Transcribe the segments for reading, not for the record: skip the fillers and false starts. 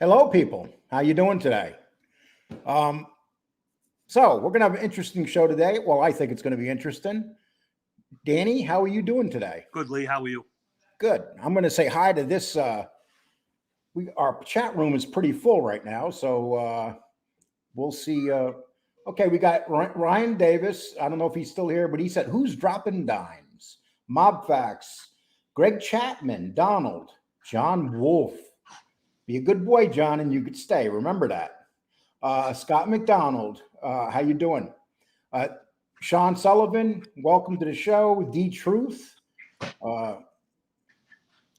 Hello, people. How you doing today? Um, we're going to have an interesting show today. Well, I think it's going to be interesting. Danny, how are you doing today? Good, Lee. How are you? Good. I'm going to say hi to this. Our chat room is pretty full right now, so we'll see. Okay, we got Ryan Davis. I don't know if he's still here, but he said, "Who's dropping dimes?" Mob Facts, Greg Chapman, Donald, John Wolf. Be a good boy, John, and you could stay. Remember that. Scott McDonald, how you doing? Sean Sullivan, welcome to the show. D Truth.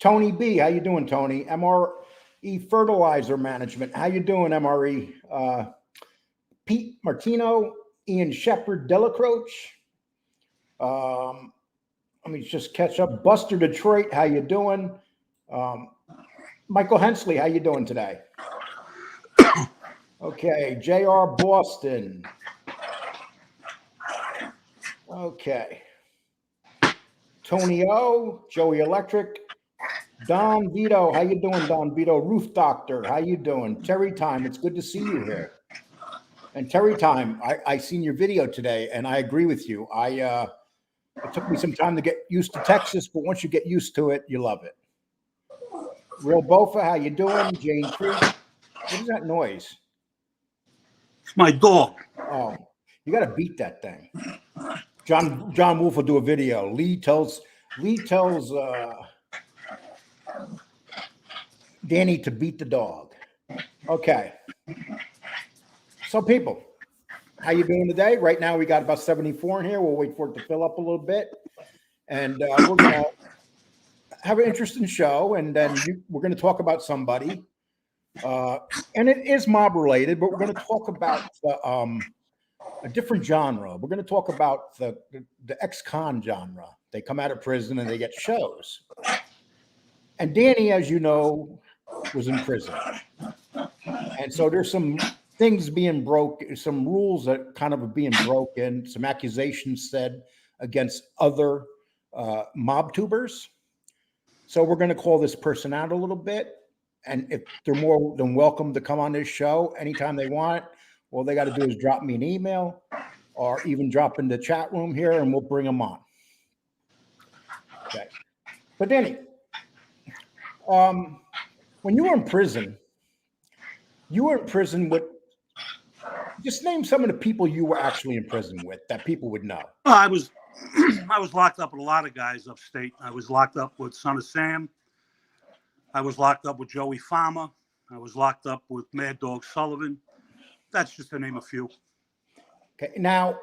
Tony B, how you doing, Tony? MRE Fertilizer Management, how you doing, MRE? Pete Martino, Ian Shepard, Delacroce. Let me just catch up. Buster Detroit, how you doing? Michael Hensley, how you doing today? Okay, JR Boston. Okay. Tony O, Joey Electric, Don Vito, how you doing, Don Vito? Roof Doctor, how you doing? Terry Time, it's good to see you here. And Terry Time, I seen your video today, and I agree with you. It took me some time to get used to Texas, but once you get used to it, you love it. Real Bofa, how you doing? Jane Creek, what is that noise? It's my dog. Oh, you got to beat that thing. John Wolf will do a video. Lee tells Danny to beat the dog. Okay. So people, how you doing today? Right now we got about 74 in here. We'll wait for it to fill up a little bit. And we're going to have an interesting show. And then we're going to talk about somebody. And it is mob related, but we're going to talk about a different genre. We're going to talk about the ex-con genre. They come out of prison and they get shows. And Danny, as you know, was in prison. And so there's some things being broken, some rules that kind of are being broken, some accusations said against other mob tubers. So we're going to call this person out a little bit. And if they're more than welcome to come on this show anytime they want, all they got to do is drop me an email or even drop in the chat room here and we'll bring them on. Okay. But Danny, when you were in prison with, just name some of the people you were actually in prison with that people would know. I was locked up with a lot of guys upstate. I was locked up with Son of Sam. I was locked up with Joey Farmer. I was locked up with Mad Dog Sullivan. That's just to name a few. Okay, now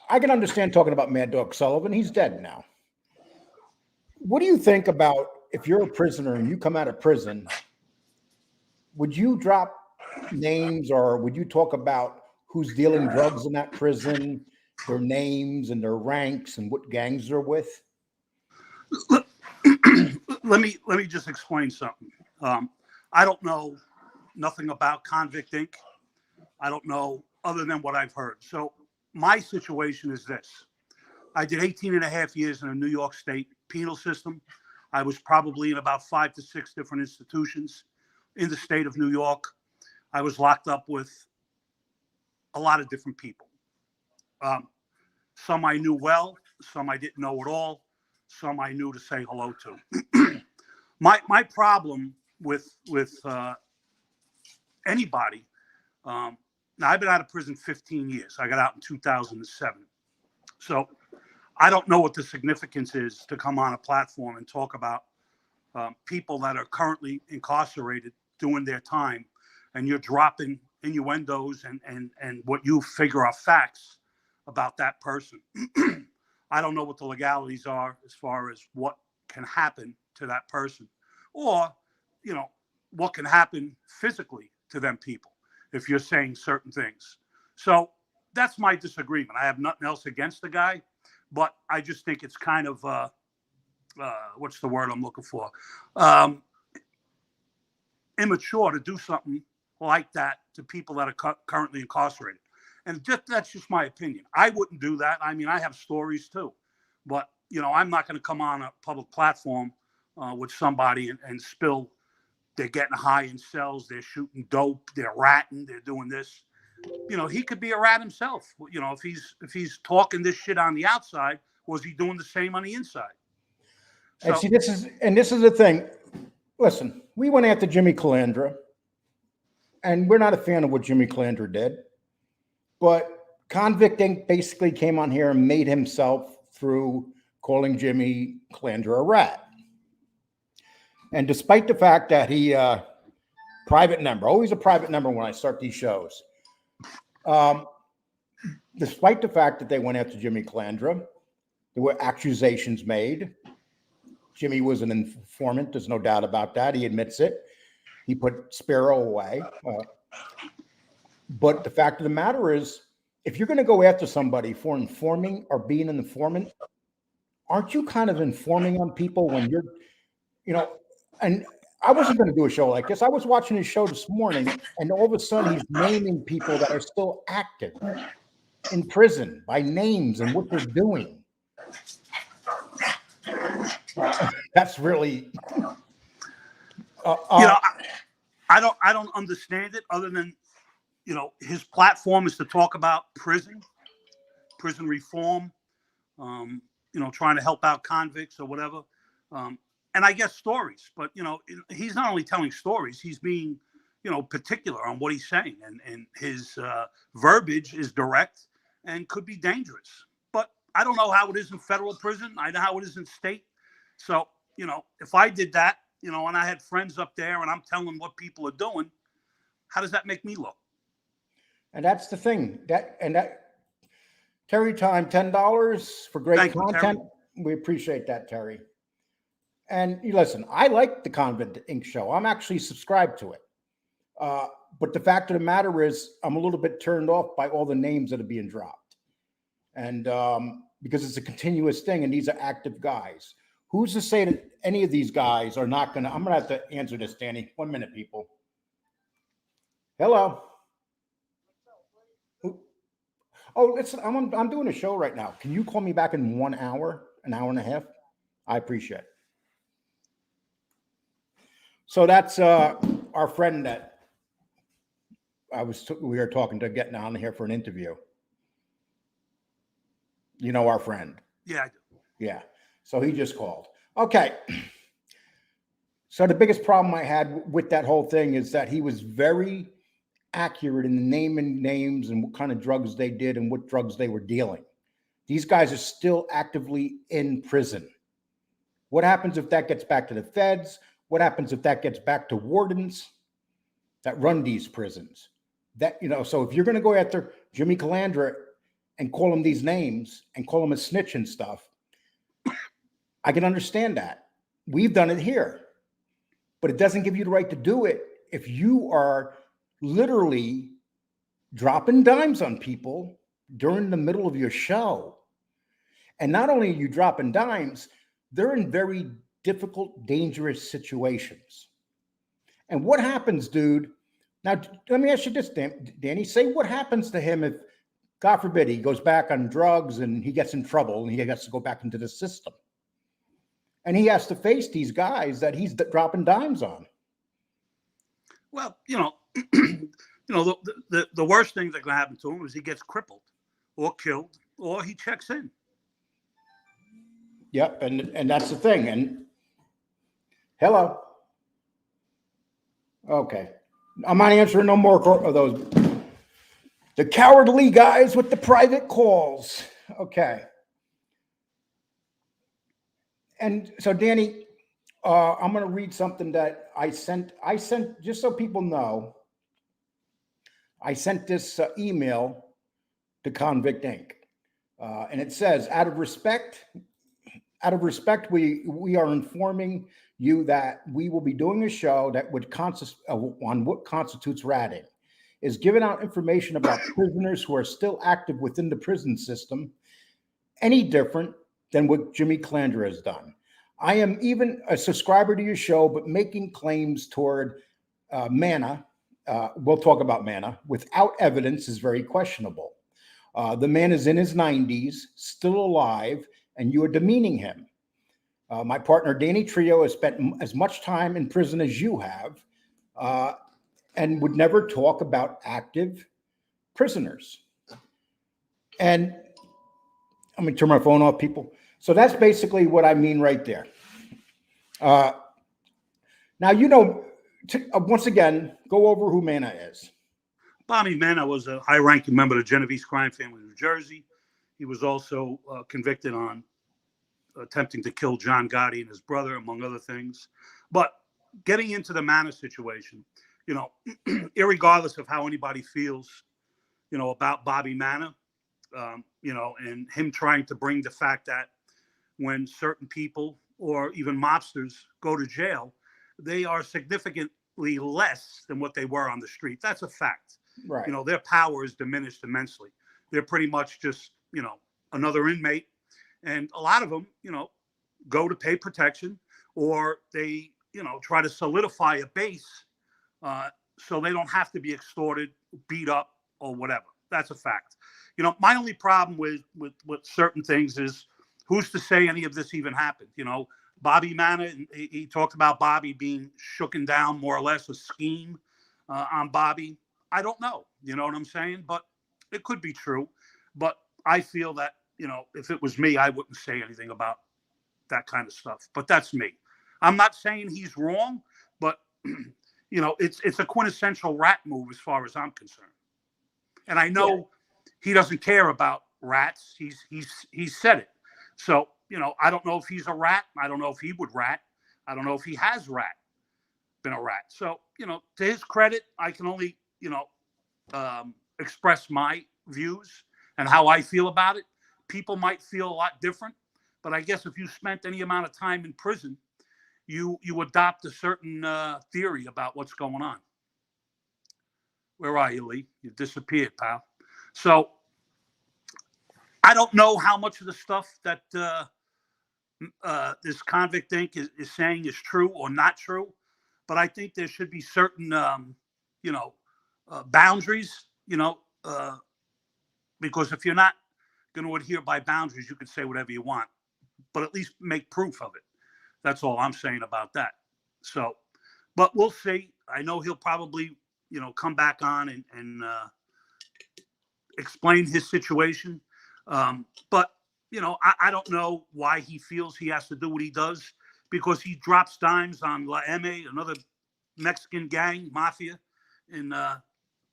I can understand talking about Mad Dog Sullivan. He's dead now. What do you think about if you're a prisoner and you come out of prison? Would you drop names or would you talk about who's dealing drugs in that prison, their names and their ranks and what gangs they're with? Let me just explain something. I don't know nothing about Convict Inc. I don't know other than what I've heard. So my situation is this. I did 18 and a half years in a New York State penal system. I was probably in about 5 to 6 different institutions in the state of New York. I was locked up with a lot of different people. Some I knew well, some I didn't know at all, some I knew to say hello to. My problem with anybody, now I've been out of prison 15 years. I got out in 2007. So I don't know what the significance is to come on a platform and talk about people that are currently incarcerated doing their time, and you're dropping innuendos and what you figure are facts about that person. I don't know what the legalities are as far as what can happen to that person, or, you know, what can happen physically to them people if you're saying certain things. So that's my disagreement. I have nothing else against the guy, but I just think it's kind of, what's the word I'm looking for? Immature to do something like that to people that are currently incarcerated. And that's just my opinion. I wouldn't do that. I mean, I have stories too, but you know, I'm not going to come on a public platform with somebody and spill they're getting high in cells, they're shooting dope, they're ratting, they're doing this. He could be a rat himself. If he's talking this shit on the outside, was he doing the same on the inside? So, and see, this is the thing. Listen, we went after Jimmy Calandra, and we're not a fan of what Jimmy Calandra did. But Convict Inc. basically came on here and made himself through calling Jimmy Calandra a rat. And despite the fact that he, private number, always a private number when I start these shows. Despite the fact that they went after Jimmy Calandra, there were accusations made. Jimmy was an informant. There's no doubt about that. He admits it. He put Spero away. But the fact of the matter is, if you're going to go after somebody for informing or being an informant, aren't you kind of informing on people when you're, and I wasn't going to do a show like this. I was watching his show this morning, and all of a sudden he's naming people that are still active in prison by names and what they're doing. That's really, I don't understand it other than, his platform is to talk about prison reform, trying to help out convicts or whatever. And I guess stories, but, he's not only telling stories, he's being, particular on what he's saying, and his verbiage is direct and could be dangerous. But I don't know how it is in federal prison. I know how it is in state. So, if I did that, and I had friends up there and I'm telling them what people are doing, how does that make me look? And that's the thing. Terry time, $10 for great content. We appreciate that, Terry. And listen, I like the Convict Inc. show. I'm actually subscribed to it. But the fact of the matter is, I'm a little bit turned off by all the names that are being dropped. And because it's a continuous thing, and these are active guys. Who's to say that any of these guys are not going to? I'm going to have to answer this, Danny. 1 minute, people. Hello. Oh, listen, I'm doing a show right now. Can you call me back in 1 hour, an hour and a half? I appreciate it. So that's our friend that we were talking to, getting on here for an interview. Our friend. Yeah, I do. Yeah. So he just called. Okay. So the biggest problem I had with that whole thing is that he was very accurate in naming names and what kind of drugs they did and what drugs they were dealing. These guys are still actively in prison. What happens if that gets back to the feds? What happens if that gets back to wardens that run these prisons? So if you're going to go after Jimmy Calandra and call him these names and call him a snitch and stuff, I can understand that. We've done it here, but it doesn't give you the right to do it if you are literally dropping dimes on people during the middle of your show. And not only are you dropping dimes, they're in very difficult, dangerous situations. And what happens, dude? Now, let me ask you this, Danny. Say what happens to him if, God forbid, he goes back on drugs and he gets in trouble and he has to go back into the system. And he has to face these guys that he's dropping dimes on. Well, the worst thing that can happen to him is he gets crippled or killed or he checks in. Yep, and that's the thing. And hello. Okay. I'm not answering no more of those. The cowardly guys with the private calls. Okay. And so, Danny, I'm going to read something that I sent just so people know. I sent this email to Convict Inc. And it says, out of respect, we are informing you that we will be doing a show that would on what constitutes ratting, is giving out information about prisoners who are still active within the prison system, any different than what Jimmy Calandra has done. I am even a subscriber to your show, but making claims toward Mana, we'll talk about Mana, without evidence is very questionable. The man is in his 90s, still alive, and you are demeaning him. My partner, Danny Trio, has spent as much time in prison as you have, uh, and would never talk about active prisoners. And I'm going to turn my phone off, people. So that's basically what I mean right there. Now, once again, go over who Mana is. Bobby Mena was a high-ranking member of the Genovese crime family in New Jersey. He was also convicted on attempting to kill John Gotti and his brother, among other things. But getting into the Mana situation, irregardless of how anybody feels, about Bobby Mana, and him trying to bring the fact that when certain people or even mobsters go to jail, they are significantly less than what they were on the street. That's a fact. Right. Their power is diminished immensely. They're pretty much just, another inmate. And a lot of them, go to pay protection, or they, try to solidify a base so they don't have to be extorted, beat up, or whatever. That's a fact. My only problem with certain things is who's to say any of this even happened? Bobby Mana, he talked about Bobby being shooken down, more or less a scheme on Bobby. I don't know. You know what I'm saying? But it could be true. But I feel that, if it was me, I wouldn't say anything about that kind of stuff. But that's me. I'm not saying he's wrong, but, it's a quintessential rat move as far as I'm concerned. And I know he doesn't care about rats. He's said it. So, I don't know if he's a rat. I don't know if he would rat. I don't know if he has been a rat. So, to his credit, I can only, express my views and how I feel about it. People might feel a lot different, but I guess if you spent any amount of time in prison, you adopt a certain theory about what's going on. Where are you, Lee? You disappeared, pal. So I don't know how much of the stuff that this Convict Inc. is saying is true or not true, but I think there should be certain, boundaries, because if you're not going to adhere by boundaries, you can say whatever you want, but at least make proof of it. That's all I'm saying about that. So, but we'll see. I know he'll probably, come back on and explain his situation. But, I don't know why he feels he has to do what he does, because he drops dimes on La M, another Mexican gang, mafia in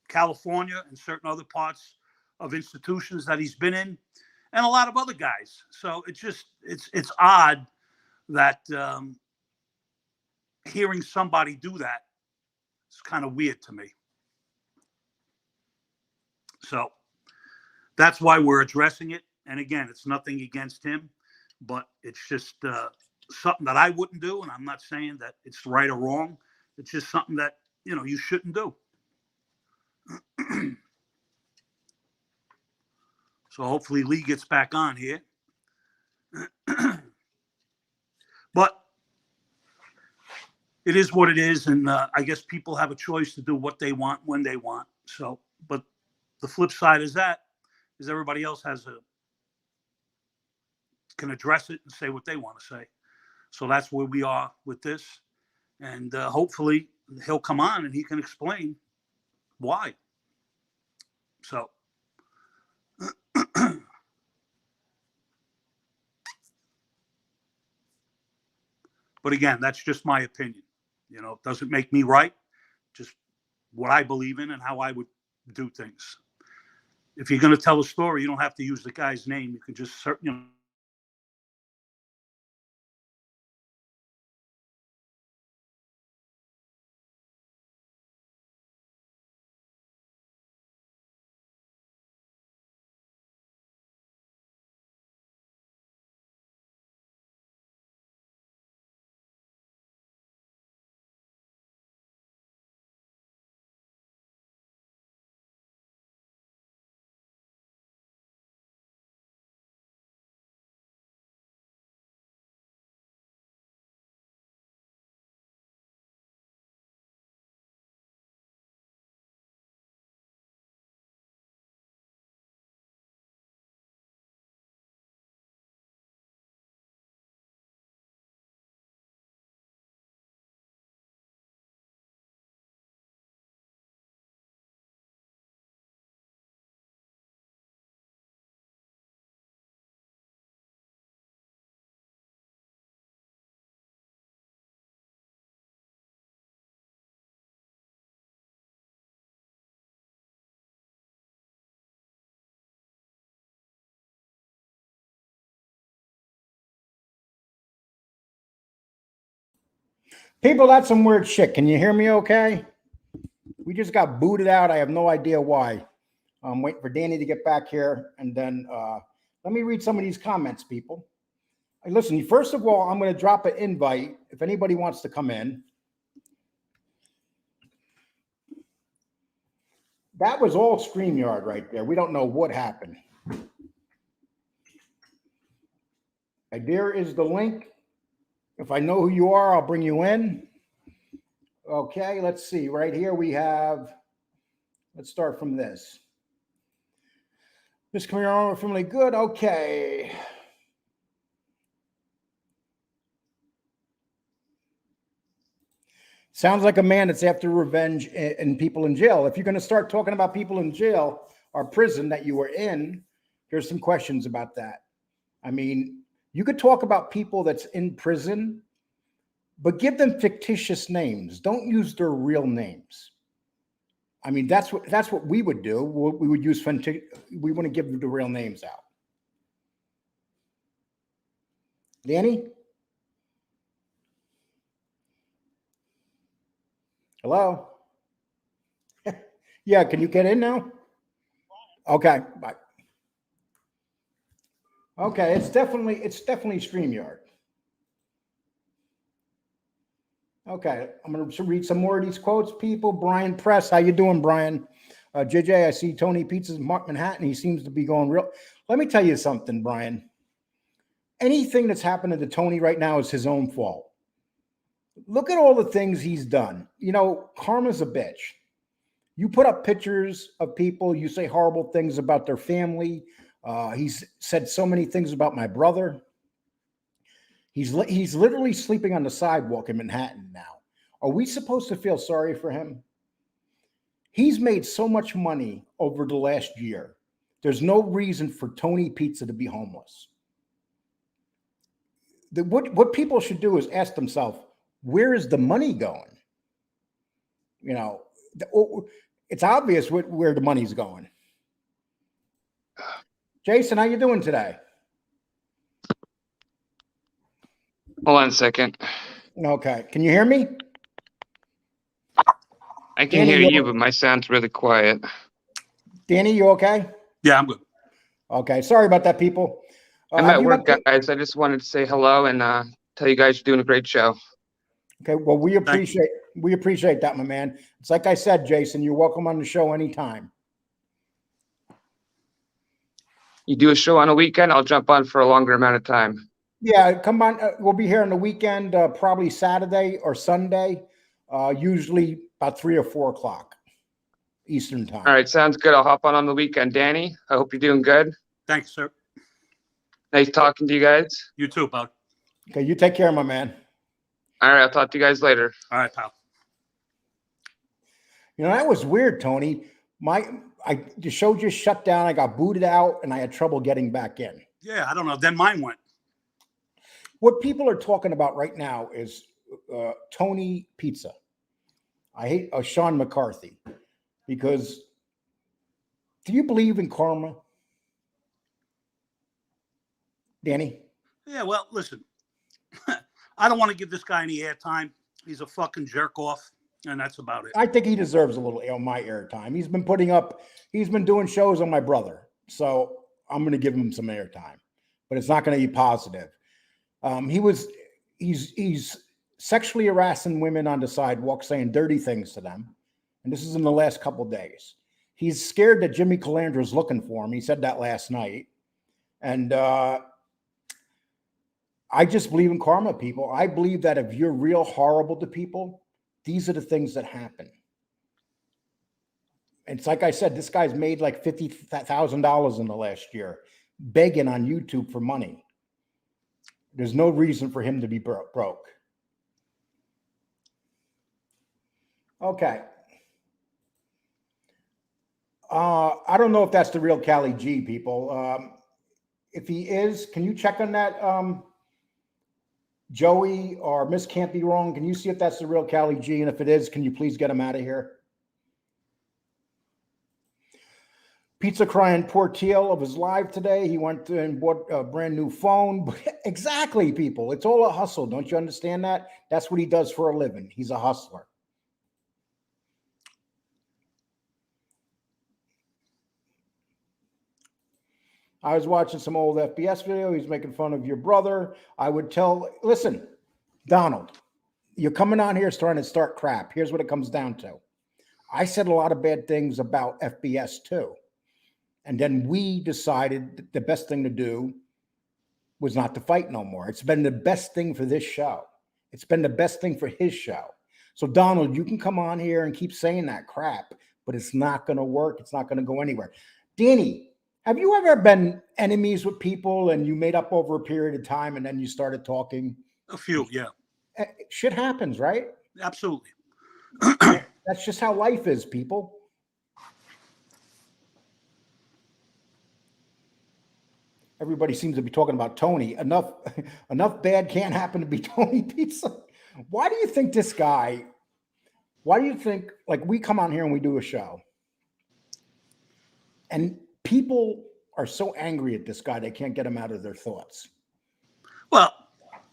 California and certain other parts of institutions that he's been in, and a lot of other guys. So it's odd that hearing somebody do that is kind of weird to me. So that's why we're addressing it. And again, it's nothing against him, but it's just something that I wouldn't do. And I'm not saying that it's right or wrong. It's just something that, you shouldn't do. So hopefully Lee gets back on here. But it is what it is. And I guess people have a choice to do what they want when they want. So, but the flip side is everybody else can address it and say what they want to say. So that's where we are with this. And hopefully he'll come on and he can explain why. So, but again, that's just my opinion. It doesn't make me right. Just what I believe in and how I would do things. If you're going to tell a story, you don't have to use the guy's name. You can just, People, that's some weird shit. Can you hear me okay? We just got booted out. I have no idea why. I'm waiting for Danny to get back here. And then let me read some of these comments, people. Hey, listen, first of all, I'm going to drop an invite if anybody wants to come in. That was all StreamYard right there. We don't know what happened. There is the link. If I know who you are, I'll bring you in. Okay, let's see. Right here we have, let's start from this. Miss Camaro, family good. Okay. Sounds like a man that's after revenge and people in jail. If you're going to start talking about people in jail or prison that you were in, here's some questions about that. I mean, you could talk about people that's in prison, but give them fictitious names. Don't use their real names. I mean, that's what we would do. We would use we want to give the real names out. Danny? Hello? Yeah, can you get in now? Okay, bye. Okay, it's definitely StreamYard. Okay, I'm going to read some more of these quotes, people. Brian Press, how you doing, Brian? JJ, I see Tony Pizza's Mark Manhattan. He seems to be going real. Let me tell you something, Brian. Anything that's happening to Tony right now is his own fault. Look at all the things he's done. You know, karma's a bitch. You put up pictures of people. You say horrible things about their family. He's said so many things about my brother. He's literally sleeping on the sidewalk in Manhattan now. Are we supposed to feel sorry for him? He's made so much money over the last year. There's no reason for Tony Pizza to be homeless. What people should do is ask themselves, where is the money going? You know, it's obvious where the money's going. Jason, how you doing today? Hold on a second. Okay. Can you hear me? I can hear you, but my sound's really quiet. Danny, you okay? Yeah, I'm good. Okay. Sorry about that, people. I'm at work, guys. I just wanted to say hello and tell you guys you're doing a great show. Okay. Well, we appreciate that, my man. It's like I said, Jason, you're welcome on the show anytime. You do a show on a weekend, I'll jump on for a longer amount of time. Yeah, come on. We'll be here on the weekend, probably Saturday or Sunday, usually about 3 or 4 o'clock Eastern time. All right, sounds good. I'll hop on the weekend. Danny, I hope you're doing good. Thanks, sir. Nice talking to you guys. You too, bud. Okay, you take care, my man. All right, I'll talk to you guys later. All right, pal. You know, that was weird, Tony. The show just shut down. I got booted out, and I had trouble getting back in. Yeah, I don't know. Then mine went. What people are talking about right now is Tony Pizza. I hate Sean McCarthy because do you believe in karma? Danny? Yeah, well, listen. I don't want to give this guy any airtime. He's a fucking jerk off, and that's about it. I think he deserves a little my airtime. He's been doing shows on my brother. So I'm going to give him some airtime, but it's not going to be positive. He's sexually harassing women on the sidewalk, saying dirty things to them. And this is in the last couple of days. He's scared that Jimmy Calandra is looking for him. He said that last night. And I just believe in karma, people. I believe that if you're real horrible to people, these are the things that happen. And it's like I said, this guy's made like $50,000 in the last year, begging on YouTube for money. There's no reason for him to be broke. Okay. I don't know if that's the real Cali G, people. If he is, can you check on that, Joey or Miss Can't Be Wrong? Can you see if that's the real Cali G? And if it is, can you please get him out of here? pizza crying poor Teal of his life today. He went and bought a brand new phone. Exactly, people. It's all a hustle. Don't you understand that? That's what he does for a living. He's a hustler. I was watching some old FBS video. He's making fun of your brother. I would tell, listen, Donald, you're coming on here trying to start crap. Here's what it comes down to. I said a lot of bad things about FBS too. And then we decided that the best thing to do was not to fight no more. It's been the best thing for this show. It's been the best thing for his show. So Donald, you can come on here and keep saying that crap, but it's not going to work. It's not going to go anywhere. Danny, have you ever been enemies with people and you made up over a period of time and then you started talking? A few, yeah. Shit happens, right? Absolutely. That's just how life is, people. Everybody seems to be talking about Tony. Enough bad can't happen to be Tony Pizza. Why do you think this guy, like we come on here and we do a show and people are so angry at this guy, they can't get him out of their thoughts. Well,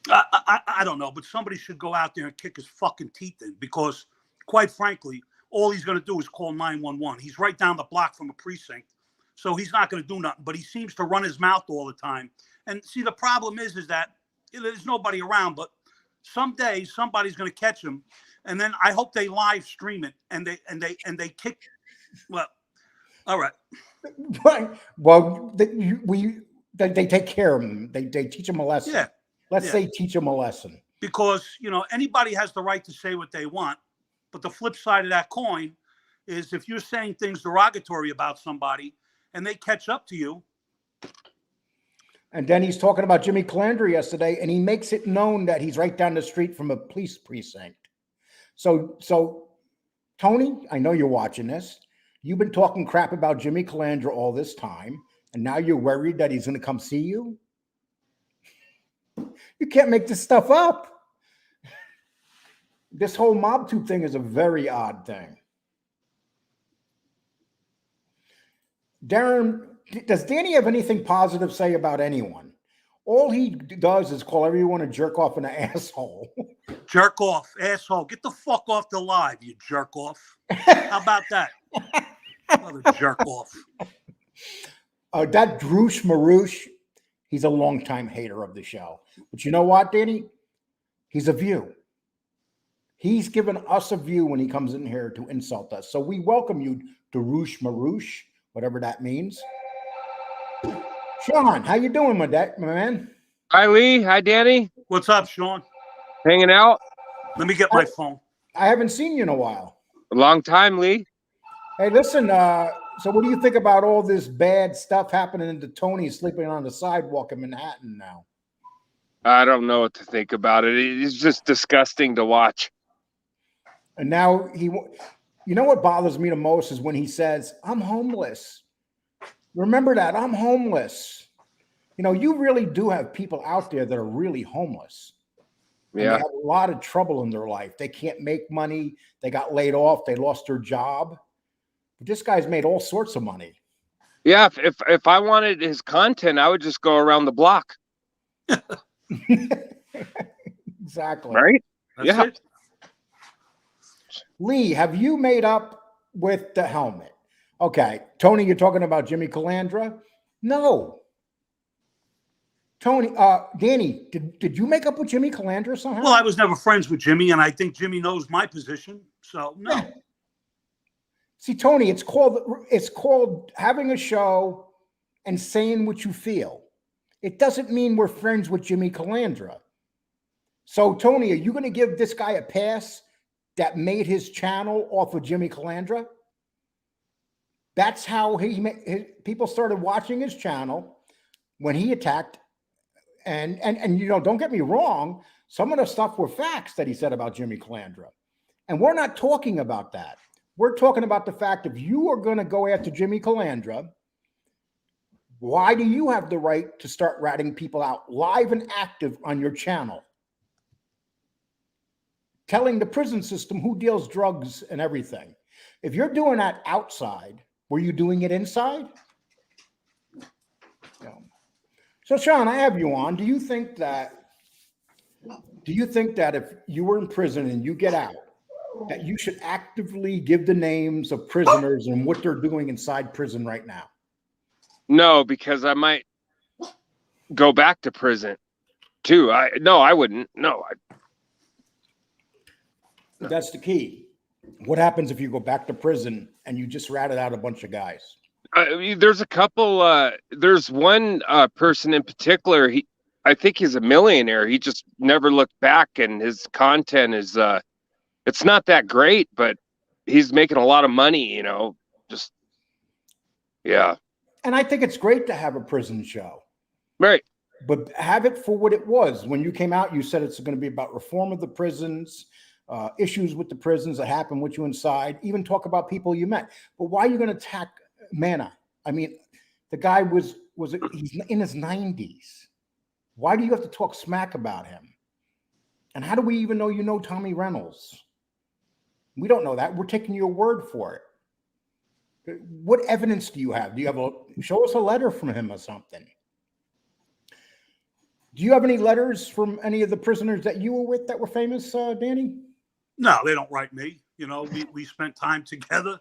I don't know, but somebody should go out there and kick his fucking teeth in because, quite frankly, all he's going to do is call 911. He's right down the block from a precinct, so he's not going to do nothing. But he seems to run his mouth all the time. And see, the problem is that there's nobody around. But someday somebody's going to catch him, and then I hope they live stream it and they kick. Well, all right. Right. Well, they take care of him. They teach him a lesson. Yeah. Let's say teach him a lesson. Because, anybody has the right to say what they want. But the flip side of that coin is if you're saying things derogatory about somebody and they catch up to you. And then he's talking about Jimmy Calandra yesterday, and he makes it known that he's right down the street from a police precinct. So Tony, I know you're watching this. You've been talking crap about Jimmy Calandra all this time, and now you're worried that he's going to come see you? You can't make this stuff up. This whole MobTube thing is a very odd thing. Darren, does Danny have anything positive to say about anyone? All he does is call everyone a jerk off and an asshole. Jerk off, asshole. Get the fuck off the live, you jerk off. How about that? Another jerk off. That Droosh Marouche, he's a longtime hater of the show. But you know what, Danny? He's a view. He's given us a view when he comes in here to insult us. So we welcome you, Droosh Marouche, whatever that means. Sean, how you doing, my man? Hi, Lee. Hi, Danny. What's up, Sean? Hanging out? Let me get my phone. I haven't seen you in a while. A long time, Lee. Hey, listen, so what do you think about all this bad stuff happening to Tony sleeping on the sidewalk in Manhattan now? I don't know what to think about it. It's just disgusting to watch. And now you know what bothers me the most is when he says, I'm homeless. Remember that, I'm homeless. You really do have people out there that are really homeless. And Yeah. they have a lot of trouble in their life. They can't make money. They got laid off. They lost their job. But this guy's made all sorts of money. Yeah, if I wanted his content, I would just go around the block. Exactly. Right? That's Yeah. it. Lee, have you made up with the helmet? Okay. Tony, you're talking about Jimmy Calandra? No. Tony, Danny, did you make up with Jimmy Calandra somehow? Well, I was never friends with Jimmy, and I think Jimmy knows my position. So, no. Yeah. See, Tony, it's called having a show and saying what you feel. It doesn't mean we're friends with Jimmy Calandra. So, Tony, are you going to give this guy a pass that made his channel off of Jimmy Calandra? That's how people started watching his channel when he attacked. And don't get me wrong, some of the stuff were facts that he said about Jimmy Calandra. And we're not talking about that. We're talking about the fact if you are going to go after Jimmy Calandra, why do you have the right to start ratting people out live and active on your channel? Telling the prison system who deals drugs and everything. If you're doing that outside Were you doing it inside? No. So, Sean, I have you on. Do you think that if you were in prison and you get out, that you should actively give the names of prisoners and what they're doing inside prison right now? No, because I might go back to prison too. I wouldn't. No. That's the key. What happens if you go back to prison and you just ratted out a bunch of guys? There's a couple. There's one person in particular. I think he's a millionaire. He just never looked back, and his content is it's not that great, but he's making a lot of money. Just yeah. And I think it's great to have a prison show. Right. But have it for what it was. When you came out, you said it's going to be about reform of the prisons, issues with the prisons that happen with you inside, even talk about people you met. But why are you going to attack Mana? I mean, the guy he's in his 90s. Why do you have to talk smack about him? And how do we even know you know Tommy Reynolds? We don't know that. We're taking your word for it. What evidence do you have? Show us a letter from him or something? Do you have any letters from any of the prisoners that you were with that were famous, Danny? No, they don't write me. We spent time together,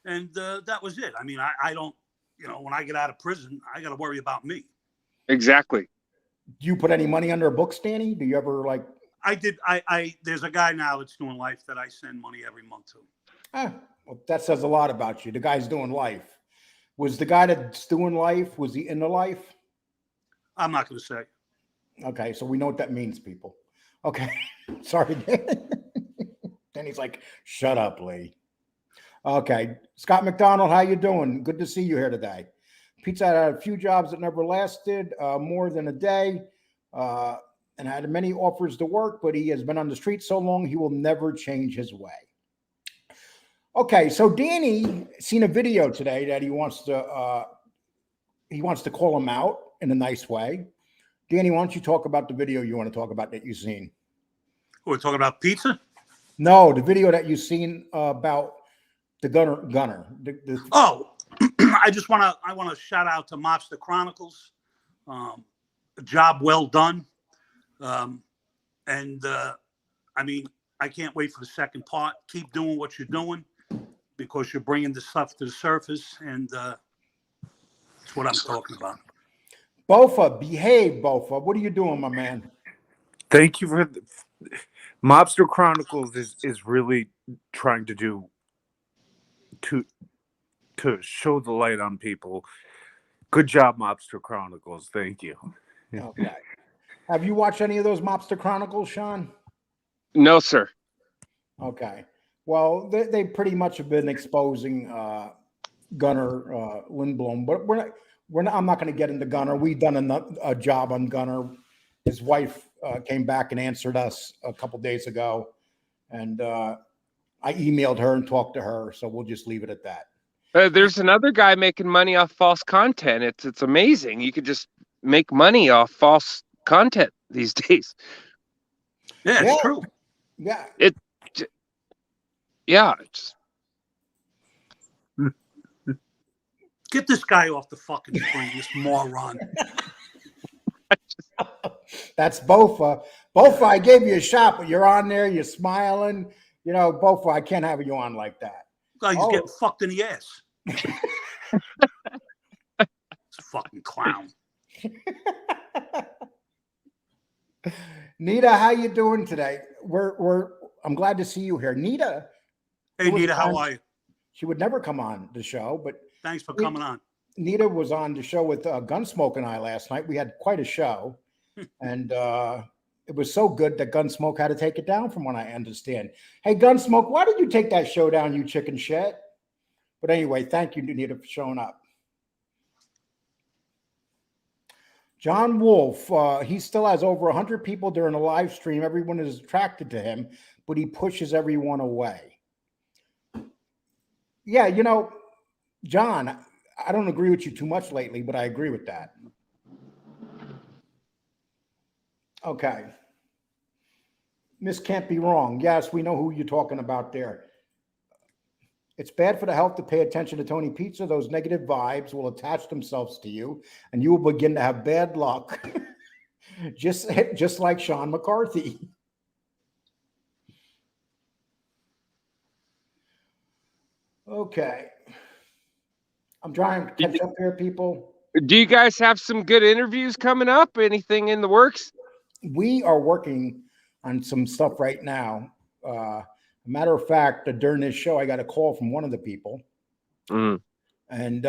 and that was it. I mean, I don't, when I get out of prison, I got to worry about me. Exactly. Do you put any money under a book, Danny? Do you ever like? I did. There's a guy now that's doing life that I send money every month to. Well, that says a lot about you. The guy's doing life. Was the guy that's doing life, was he in the life? I'm not going to say. Okay, so we know what that means, people. Okay, sorry. Then he's like, shut up, Lee. Okay, Scott McDonald, how you doing? Good to see you here today. Pizza had a few jobs that never lasted more than a day and had many offers to work, but he has been on the street so long, he will never change his way. Okay, so Danny seen a video today that he wants to call him out in a nice way. Danny, why don't you talk about the video you want to talk about that you've seen? We're talking about pizza? No, the video that you've seen about the gunner. Oh, I want to shout out to Mobster Chronicles. A job well done. I mean, I can't wait for the second part. Keep doing what you're doing because you're bringing the stuff to the surface, and that's what I'm talking about. Bofa, behave, Bofa. What are you doing, my man? Thank you for Mobster Chronicles is really trying to do to show the light on people. Good job, Mobster Chronicles. Thank you. Okay. Have you watched any of those Mobster Chronicles, Sean? No, sir. Okay. Well, they pretty much have been exposing Gunner Lindblom, but I'm not going to get into Gunner. We've done a job on Gunner. His wife came back and answered us a couple days ago, and I emailed her and talked to her. So we'll just leave it at that. There's another guy making money off false content. It's amazing. You could just make money off false content these days. Yeah, it's true. Yeah. Get this guy off the fucking screen, this moron. That's Bofa. Bofa, I gave you a shot, but you're on there. You're smiling. Bofa, I can't have you on like that. Guy's getting fucked in the ass. It's a fucking clown. Nita, how you doing today? I'm glad to see you here. Nita. Hey, Nita, how are you? She would never come on the show, but thanks for coming on. Nita was on the show with Gunsmoke and I last night. We had quite a show, and it was so good that Gunsmoke had to take it down, from what I understand. Hey, Gunsmoke, why did you take that show down, you chicken shit? But anyway, thank you, Nita, for showing up. John Wolf, he still has over 100 people during a live stream. Everyone is attracted to him, but he pushes everyone away. Yeah, John, I don't agree with you too much lately, but I agree with that. Okay. Miss Can't Be Wrong. Yes, we know who you're talking about there. It's bad for the health to pay attention to Tony Pizza. Those negative vibes will attach themselves to you, and you will begin to have bad luck, just like Sean McCarthy. Okay. I'm trying to catch up here, people. Do you guys have some good interviews coming up? Anything in the works? We are working on some stuff right now. A matter of fact, during this show, I got a call from one of the people. And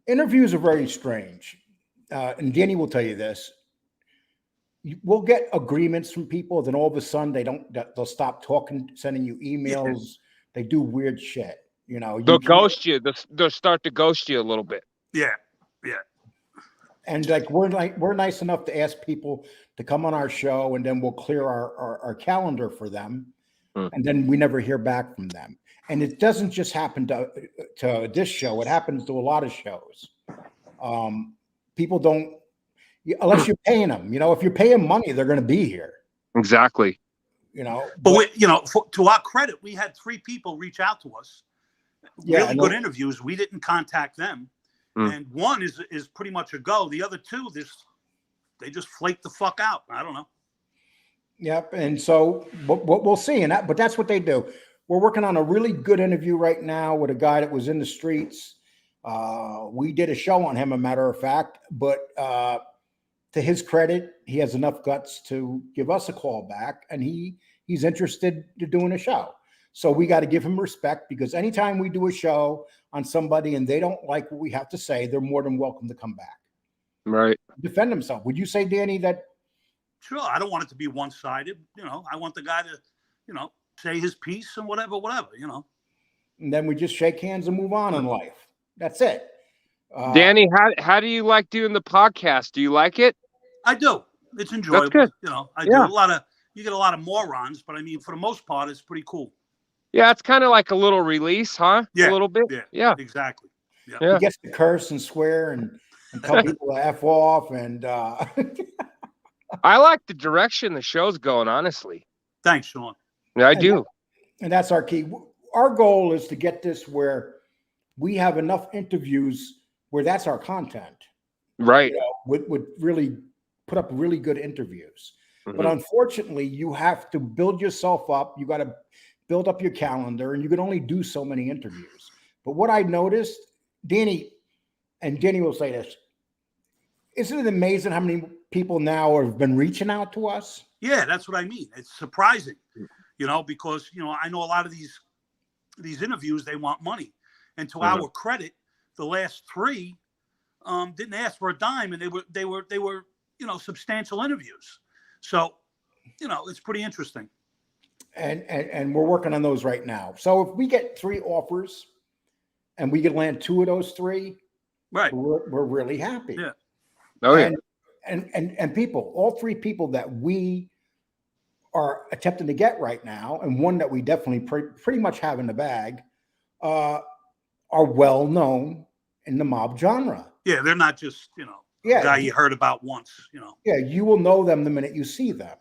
interviews are very strange. And Danny will tell you this. We'll get agreements from people, then all of a sudden they'll stop talking, sending you emails. Yeah. They do weird shit. You know, they'll ghost you. They'll start to ghost you a little bit. Yeah. And we're nice enough to ask people to come on our show, and then we'll clear our calendar for them. And then we never hear back from them. And it doesn't just happen to this show. It happens to a lot of shows. People don't, unless you're paying them. You know, if you're paying money, they're going to be here. Exactly. You know, but to our credit, we had 3 people reach out to us. Really good interviews. We didn't contact them, and one is pretty much a go. The other 2, they just flake the fuck out. I don't know. Yep. And so what we'll see, but that's what they do. We're working on a really good interview right now with a guy that was in the streets. We did a show on him, a matter of fact, but to his credit, he has enough guts to give us a call back, and he's interested in doing a show. So we got to give him respect, because anytime we do a show on somebody and they don't like what we have to say, they're more than welcome to come back. Right. Defend himself. Would you say, Danny, that? Sure. I don't want it to be one-sided. You know, I want the guy to, say his piece and whatever. And then we just shake hands and move on in life. That's it. Danny, how do you like doing the podcast? Do you like it? I do. It's enjoyable. That's good. I do you get a lot of morons, but I mean, for the most part, it's pretty cool. Yeah, it's kind of like a little release, huh? Yeah. A little bit. Yeah. Exactly. Yeah. He gets to curse and swear and tell people to F off. And I like the direction the show's going, honestly. Thanks, Sean. Yeah, I do. And that's our key. Our goal is to get this where we have enough interviews where that's our content. Right. Would really put up really good interviews. But unfortunately, you have to build yourself up. You got to build up your calendar, and you can only do so many interviews. But what I noticed, Danny will say this, isn't it amazing how many people now have been reaching out to us? Yeah, that's what I mean. It's surprising, because, I know a lot of these interviews, they want money. And to our credit, the last 3 didn't ask for a dime, and they were substantial interviews. So, it's pretty interesting. And we're working on those right now. So if we get 3 offers and we can land 2 of those 3, right, we're really happy. Yeah. Oh yeah. And people, all 3 people that we are attempting to get right now, and one that we definitely pretty much have in the bag, are well known in the mob genre. Yeah, they're not just a guy you heard about once. Yeah, you will know them the minute you see them.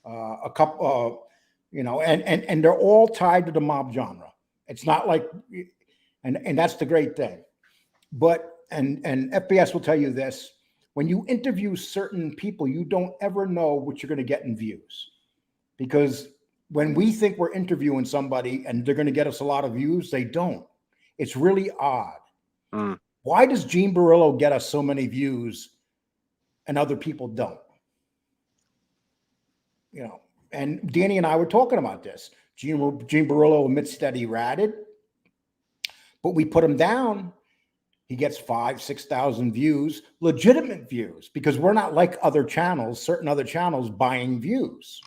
A couple, and they're all tied to the mob genre. It's not like, and that's the great thing. But and FBS will tell you this: when you interview certain people, you don't ever know what you're going to get in views, because when we think we're interviewing somebody and they're going to get us a lot of views, they don't. It's really odd. Why does Gene Barillo get us so many views and other people don't? And Danny and I were talking about this. Gene Barillo admits that he ratted, but we put him down. He gets 5,000-6,000 views, legitimate views, because we're not like other channels, certain other channels buying views.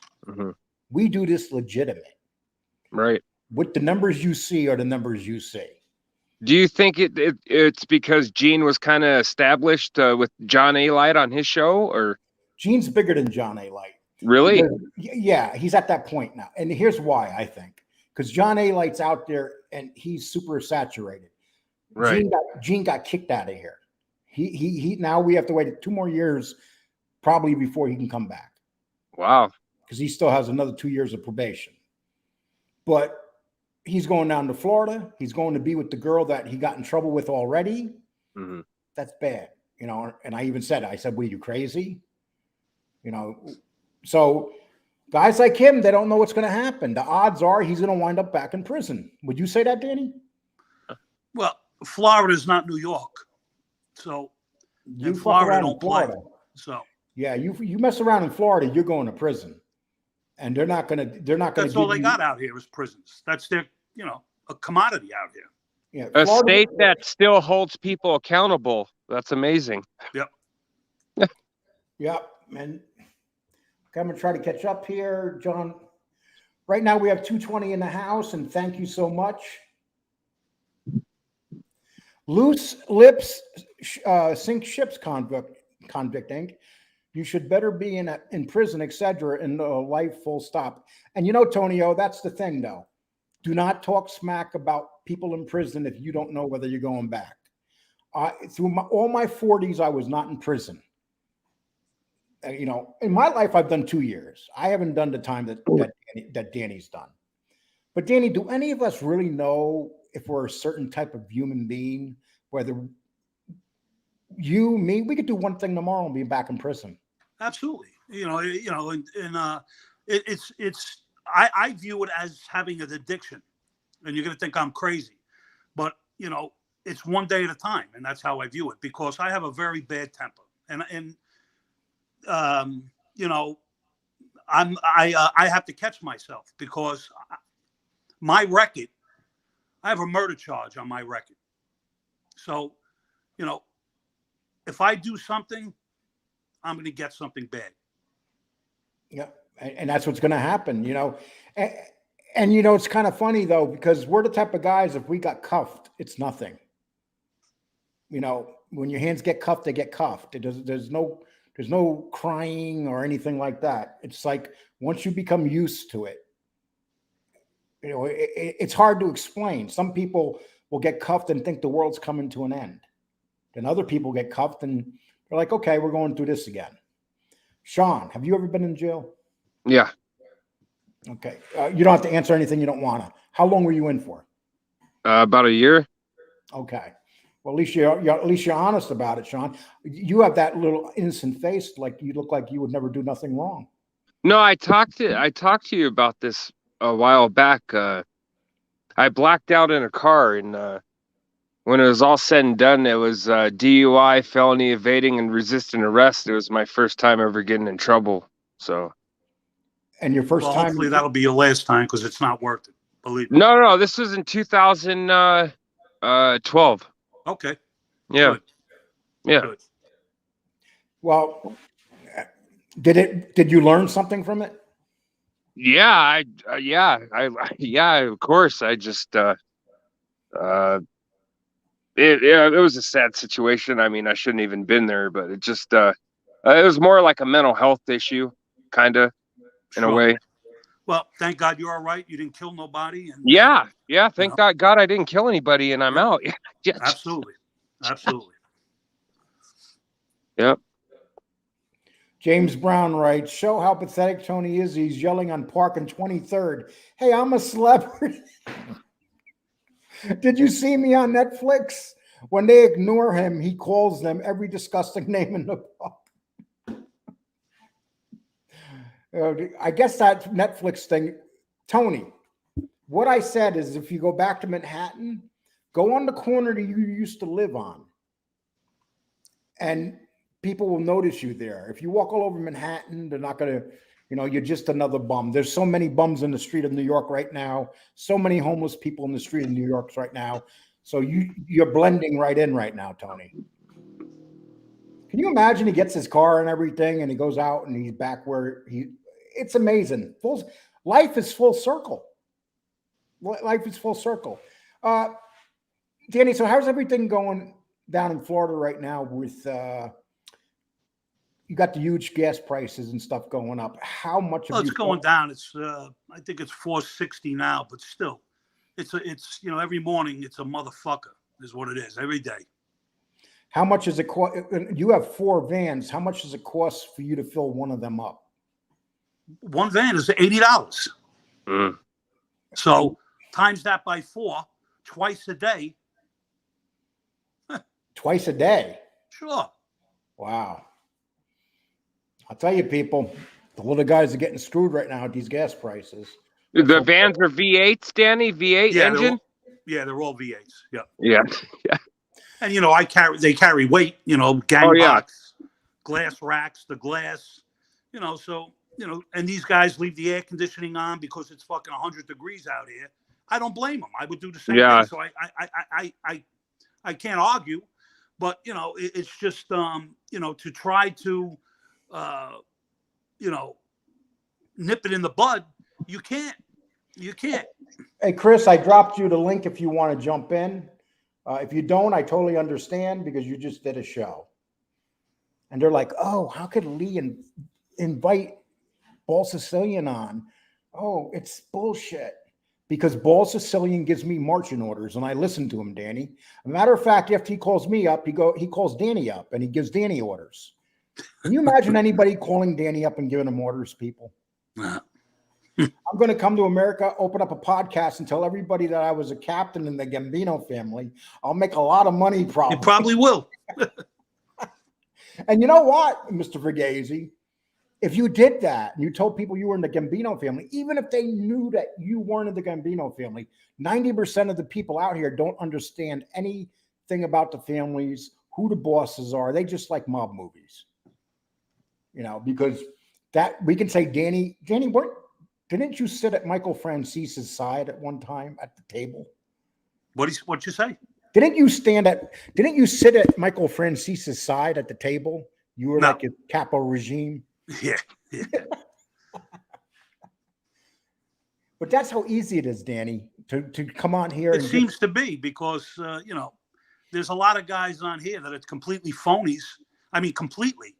We do this legitimate. Right. What the numbers you see are the numbers you see. Do you think it's because Gene was kind of established with John A. Light on his show, or? Gene's bigger than John A. Light. Really? Yeah, he's at that point now. And here's why, I think. Because John A. Light's out there and he's super saturated. Right. Gene got kicked out of here. He now we have to wait 2 more years probably before he can come back. Wow. Because he still has another 2 years of probation. But he's going down to Florida. He's going to be with the girl that he got in trouble with already. Mm-hmm. That's bad, you know. And I even said, were you crazy? You know, so guys like him, they don't know what's going to happen. The odds are he's going to wind up back in prison. Would you say that, Danny? Well, Florida is not New York, so You in fuck Florida around in don't play. Florida. So Yeah, you mess around in Florida, you're going to prison, and they're not going to. that's all they got out here is prisons. That's their, a commodity out here. Yeah, A Florida, state that still holds people accountable. That's amazing. Yep. Yeah, and okay, I'm gonna try to catch up here, John. Right now we have 220 in the house, and thank you so much. Loose lips sink ships, Convict Inc. You should better be in prison, etc. in life, full stop. And Tonio, that's the thing, though. Do not talk smack about people in prison if you don't know whether you're going back. Through all my 40s, I was not in prison. In my life, I've done 2 years. I haven't done the time that Danny's done. But Danny, do any of us really know if we're a certain type of human being? Whether you, me, we could do one thing tomorrow and be back in prison. Absolutely. I view it as having an addiction, and you're going to think I'm crazy, but it's one day at a time, and that's how I view it, because I have a very bad temper, and I have to catch myself, because my record, I have a murder charge on my record. So, if I do something, I'm going to get something bad. Yeah. And that's what's going to happen, And it's kind of funny, though, because we're the type of guys, if we got cuffed, it's nothing. When your hands get cuffed, they get cuffed. There's no crying or anything like that. It's like once you become used to it, it's hard to explain. Some people will get cuffed and think the world's coming to an end. Then other people get cuffed and they're like, okay, we're going through this again. Sean, have you ever been in jail? Yeah. Okay. You don't have to answer anything you don't want to. How long were you in for? About a year. Okay. Well, at least you're honest about it, Sean. You have that little innocent face, like you look like you would never do nothing wrong. No, I talked to you about this a while back. I blacked out in a car, and when it was all said and done, it was DUI, felony evading, and resisting arrest. It was my first time ever getting in trouble. So. And your first time. Hopefully that'll be your last time, because it's not worth it. Believe me. No, this was in 2012. Okay. Yeah. Good. Yeah. Good. Well, did you learn something from it? Yeah, of course. I just it was a sad situation. I mean, I shouldn't even been there, but it just it was more like a mental health issue, kind of, in a way. Well, thank God you're all right. You didn't kill nobody. And yeah. Thank God I didn't kill anybody, and I'm out. Yeah. Absolutely. Yep. James Brown writes, show how pathetic Tony is. He's yelling on Park and 23rd. Hey, I'm a celebrity. Did you see me on Netflix? When they ignore him, he calls them every disgusting name in the book. I guess that Netflix thing, Tony, what I said is if you go back to Manhattan, go on the corner that you used to live on, and people will notice you there. If you walk all over Manhattan, they're not going to, you're just another bum. There's so many bums in the street of New York right now. So many homeless people in the street of New York right now. So you're blending right in right now, Tony. Can you imagine he gets his car and everything and he goes out and he's back where it's amazing. Life is full circle. Life is full circle. Danny, so how's everything going down in Florida right now with, you got the huge gas prices and stuff going up. How much? Well, it's going down. It's I think it's $4.60 now, but still, it's every morning it's a motherfucker is what it is every day. How much is it cost? You have 4 vans. How much does it cost for you to fill one of them up? One van is $80. So Times that by 4, twice a day. Twice a day. Sure. Wow. I'll tell you, people, the little guys are getting screwed right now at these gas prices. The vans are V8s, Danny. V8 Yeah, engine. they're all V8s. Yeah. Yeah. Yeah. And they carry weight. Gang Oh, yeah. box, glass racks, the glass. So and these guys leave the air conditioning on because it's fucking 100 degrees out here. I don't blame them. I would do the same Yeah. thing. So I can't argue, but it's just to try to nip it in the bud. You can't. Hey, Chris, I dropped you the link if you want to jump in. If you don't, I totally understand because you just did a show. And they're like, oh, how could Lee invite Ball Sicilian on? Oh, it's bullshit. Because Ball Sicilian gives me marching orders and I listen to him, Danny. A matter of fact, after he calls me up, he calls Danny up and he gives Danny orders. Can you imagine anybody calling Danny up and giving him orders, people? I'm going to come to America, open up a podcast, and tell everybody that I was a captain in the Gambino family. I'll make a lot of money, probably. You probably will. And you know what, Mr. Verghese? If you did that and you told people you were in the Gambino family, even if they knew that you weren't in the Gambino family, 90% of the people out here don't understand anything about the families, who the bosses are. They just like mob movies. Because that we can say, Danny, didn't you sit at Michael Francese's side at one time at the table? What'd you say? Didn't you sit at Michael Francese's side at the table? You were like a capo regime. Yeah. But that's how easy it is, Danny, to come on here. It seems to be because, there's a lot of guys on here that it's completely phonies. I mean, completely.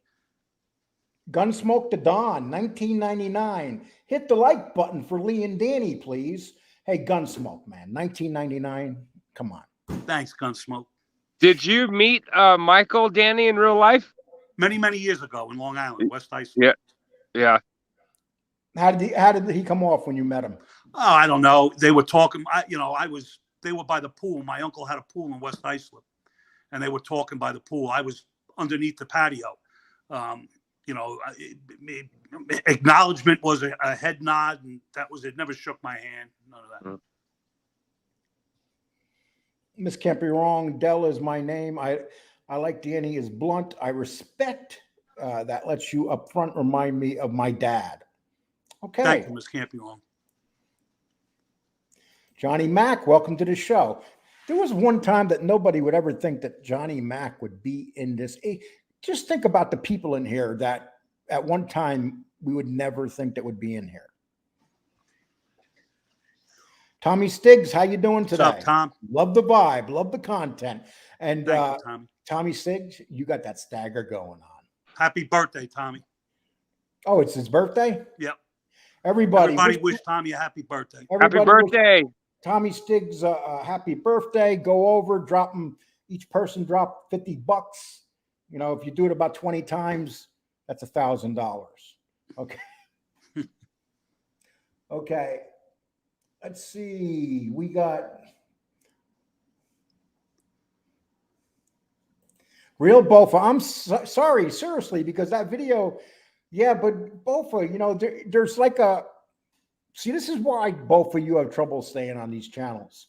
Gunsmoke to Dawn, 1999. Hit the like button for Lee and Danny, please. Hey, Gunsmoke, man, 1999. Come on. Thanks, Gunsmoke. Did you meet Michael, Danny, in real life? Many, many years ago in Long Island, West Iceland. Yeah. How did he come off when you met him? Oh, I don't know. They were talking. They were by the pool. My uncle had a pool in West Iceland, and they were talking by the pool. I was underneath the patio. Acknowledgement was a head nod, and that was it. Never shook my hand. None of that. Miss Can't Be Wrong. Dell is my name. I like Danny is blunt. I respect that lets you up front remind me of my dad. Okay. Thank you, Miss Can't Be Wrong. Johnny Mack, welcome to the show. There was one time that nobody would ever think that Johnny Mack would be in this. Just think about the people in here that at one time we would never think that would be in here. Tommy Stiggs, how you doing today? What's up, Tom? Love the vibe, love the content. And Thank you, Tommy. Tommy Stiggs, you got that stagger going on. Happy birthday, Tommy. Oh, it's his birthday? Yep. Everybody wish Tommy a happy birthday. Happy birthday. Tommy Stiggs, happy birthday. Go over, each person drop $50. If you do it about 20 times, that's $1,000. Okay. Okay. Let's see. We got Real Bofa. I'm sorry, seriously, because that video, yeah, but Bofa, there's like see, this is why both of you have trouble staying on these channels,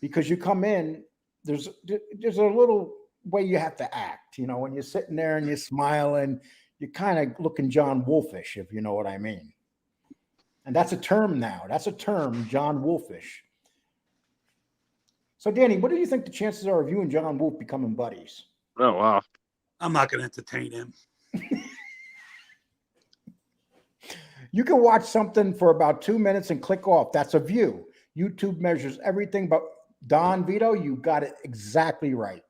because you come in, there's a little way you have to act, when you're sitting there and you're smiling, you're kind of looking John Wolfish, if you know what I mean. And that's a term now. That's a term, John Wolfish. So, Danny, what do you think the chances are of you and John Wolf becoming buddies? Oh, wow. I'm not going to entertain him. You can watch something for about 2 minutes and click off. That's a view. YouTube measures everything, but Don Vito, you got it exactly right.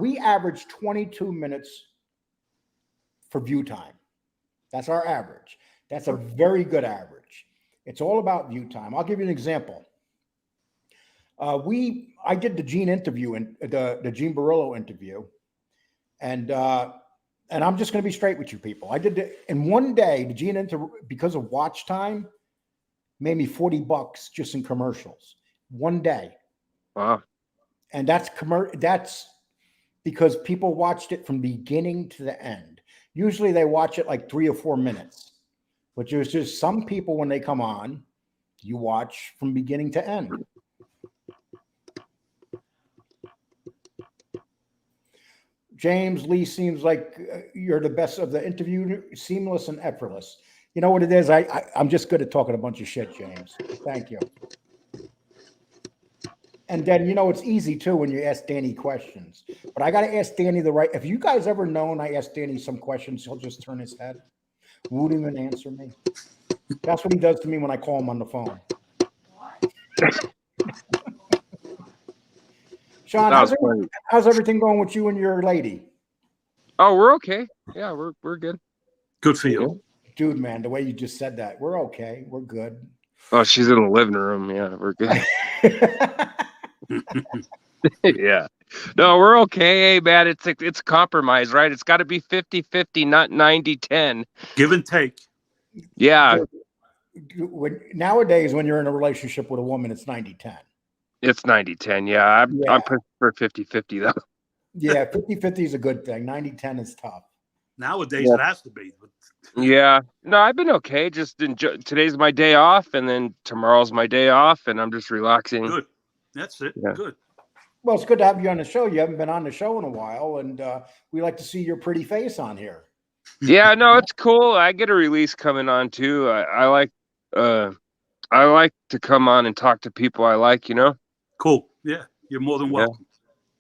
We average 22 minutes for view time. That's our average. That's a very good average. It's all about view time. I'll give you an example. I did the Gene interview and the Gene Barillo interview, and I'm just going to be straight with you people. I did it in one day. The Gene interview, because of watch time, made me $40 just in commercials one day. Wow. And that's because people watched it from beginning to the end. Usually they watch it like 3 or 4 minutes, but there's just some people when they come on, you watch from beginning to end. James Lee, seems like you're the best of the interview, seamless and effortless. You know what it is? I'm just good at talking a bunch of shit, James. Thank you. And then, it's easy too when you ask Danny questions. But I got to ask Danny the right. Have you guys ever known I ask Danny some questions, he'll just turn his head, won't even answer me? That's what he does to me when I call him on the phone. Sean, how's everything going with you and your lady? Oh, we're okay. Yeah, we're good. Good for you. Dude, man, the way you just said that, we're okay. We're good. Oh, she's in the living room. Yeah, we're good. Yeah. No, we're okay. Hey, man, it's a compromise, right? It's got to be 50-50, not 90-10. Give and take. Yeah. Nowadays, when you're in a relationship with a woman, it's 90-10. It's 90-10. Yeah, I'm for 50-50 though. Yeah, 50-50 is a good thing. 90-10 is tough. Nowadays, it has to be. Yeah. No, I've been okay. Just today's my day off, and then tomorrow's my day off, and I'm just relaxing. Good. That's it. Yeah. Good. Well, it's good to have you on the show. You haven't been on the show in a while, and we like to see your pretty face on here. Yeah, no, it's cool. I get a release coming on too. I like to come on and talk to people I like, Cool. Yeah, you're more than welcome. Yeah.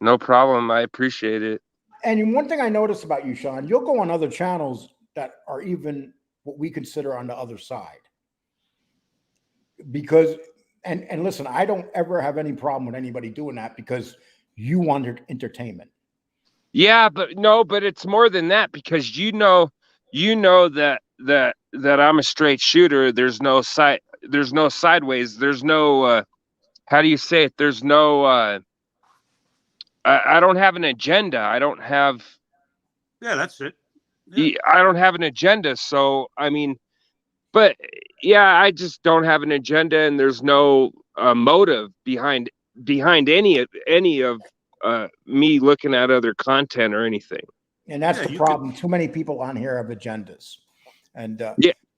No problem. I appreciate it. And one thing I noticed about you, Sean, you'll go on other channels that are even what we consider on the other side. Because, and listen, I don't ever have any problem with anybody doing that because you want entertainment. Yeah, but it's more than that because you know that I'm a straight shooter. There's no sideways. There's no how do you say it? There's no I don't have an agenda. I don't have that's it. Yeah. I don't have an agenda. So but yeah, I just don't have an agenda, and there's no motive behind any of me looking at other content or anything. And that's the problem. Too many people on here have agendas. And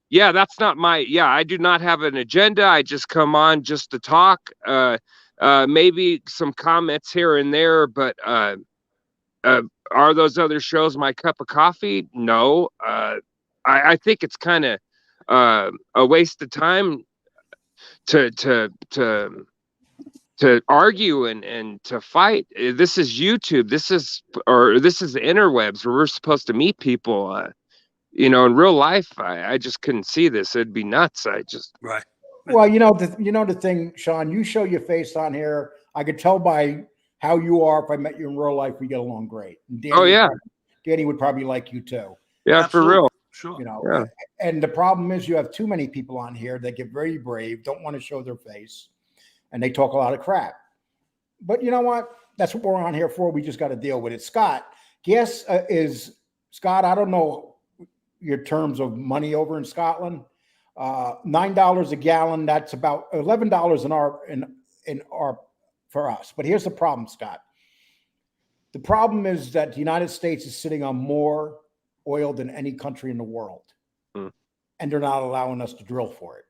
yeah, that's not I do not have an agenda. I just come on just to talk. Maybe some comments here and there, but are those other shows my cup of coffee? No. I think it's kind of a waste of time to argue and to fight. This is YouTube. This is the interwebs where we're supposed to meet people. In real life, I just couldn't see this. It'd be nuts. Right. Well, the thing, Sean, you show your face on here. I could tell by how you are. If I met you in real life, we get along great. And Danny would probably like you too. Yeah, absolutely. For real. Sure. Yeah. And the problem is you have too many people on here that get very brave, don't want to show their face, and they talk a lot of crap. But you know what? That's what we're on here for. We just got to deal with it. Scott, Scott, I don't know your terms of money over in Scotland. $9 a gallon. That's about $11 in our for us. But here's the problem, Scott. The problem is that the United States is sitting on more oil than any country in the world, and they're not allowing us to drill for it.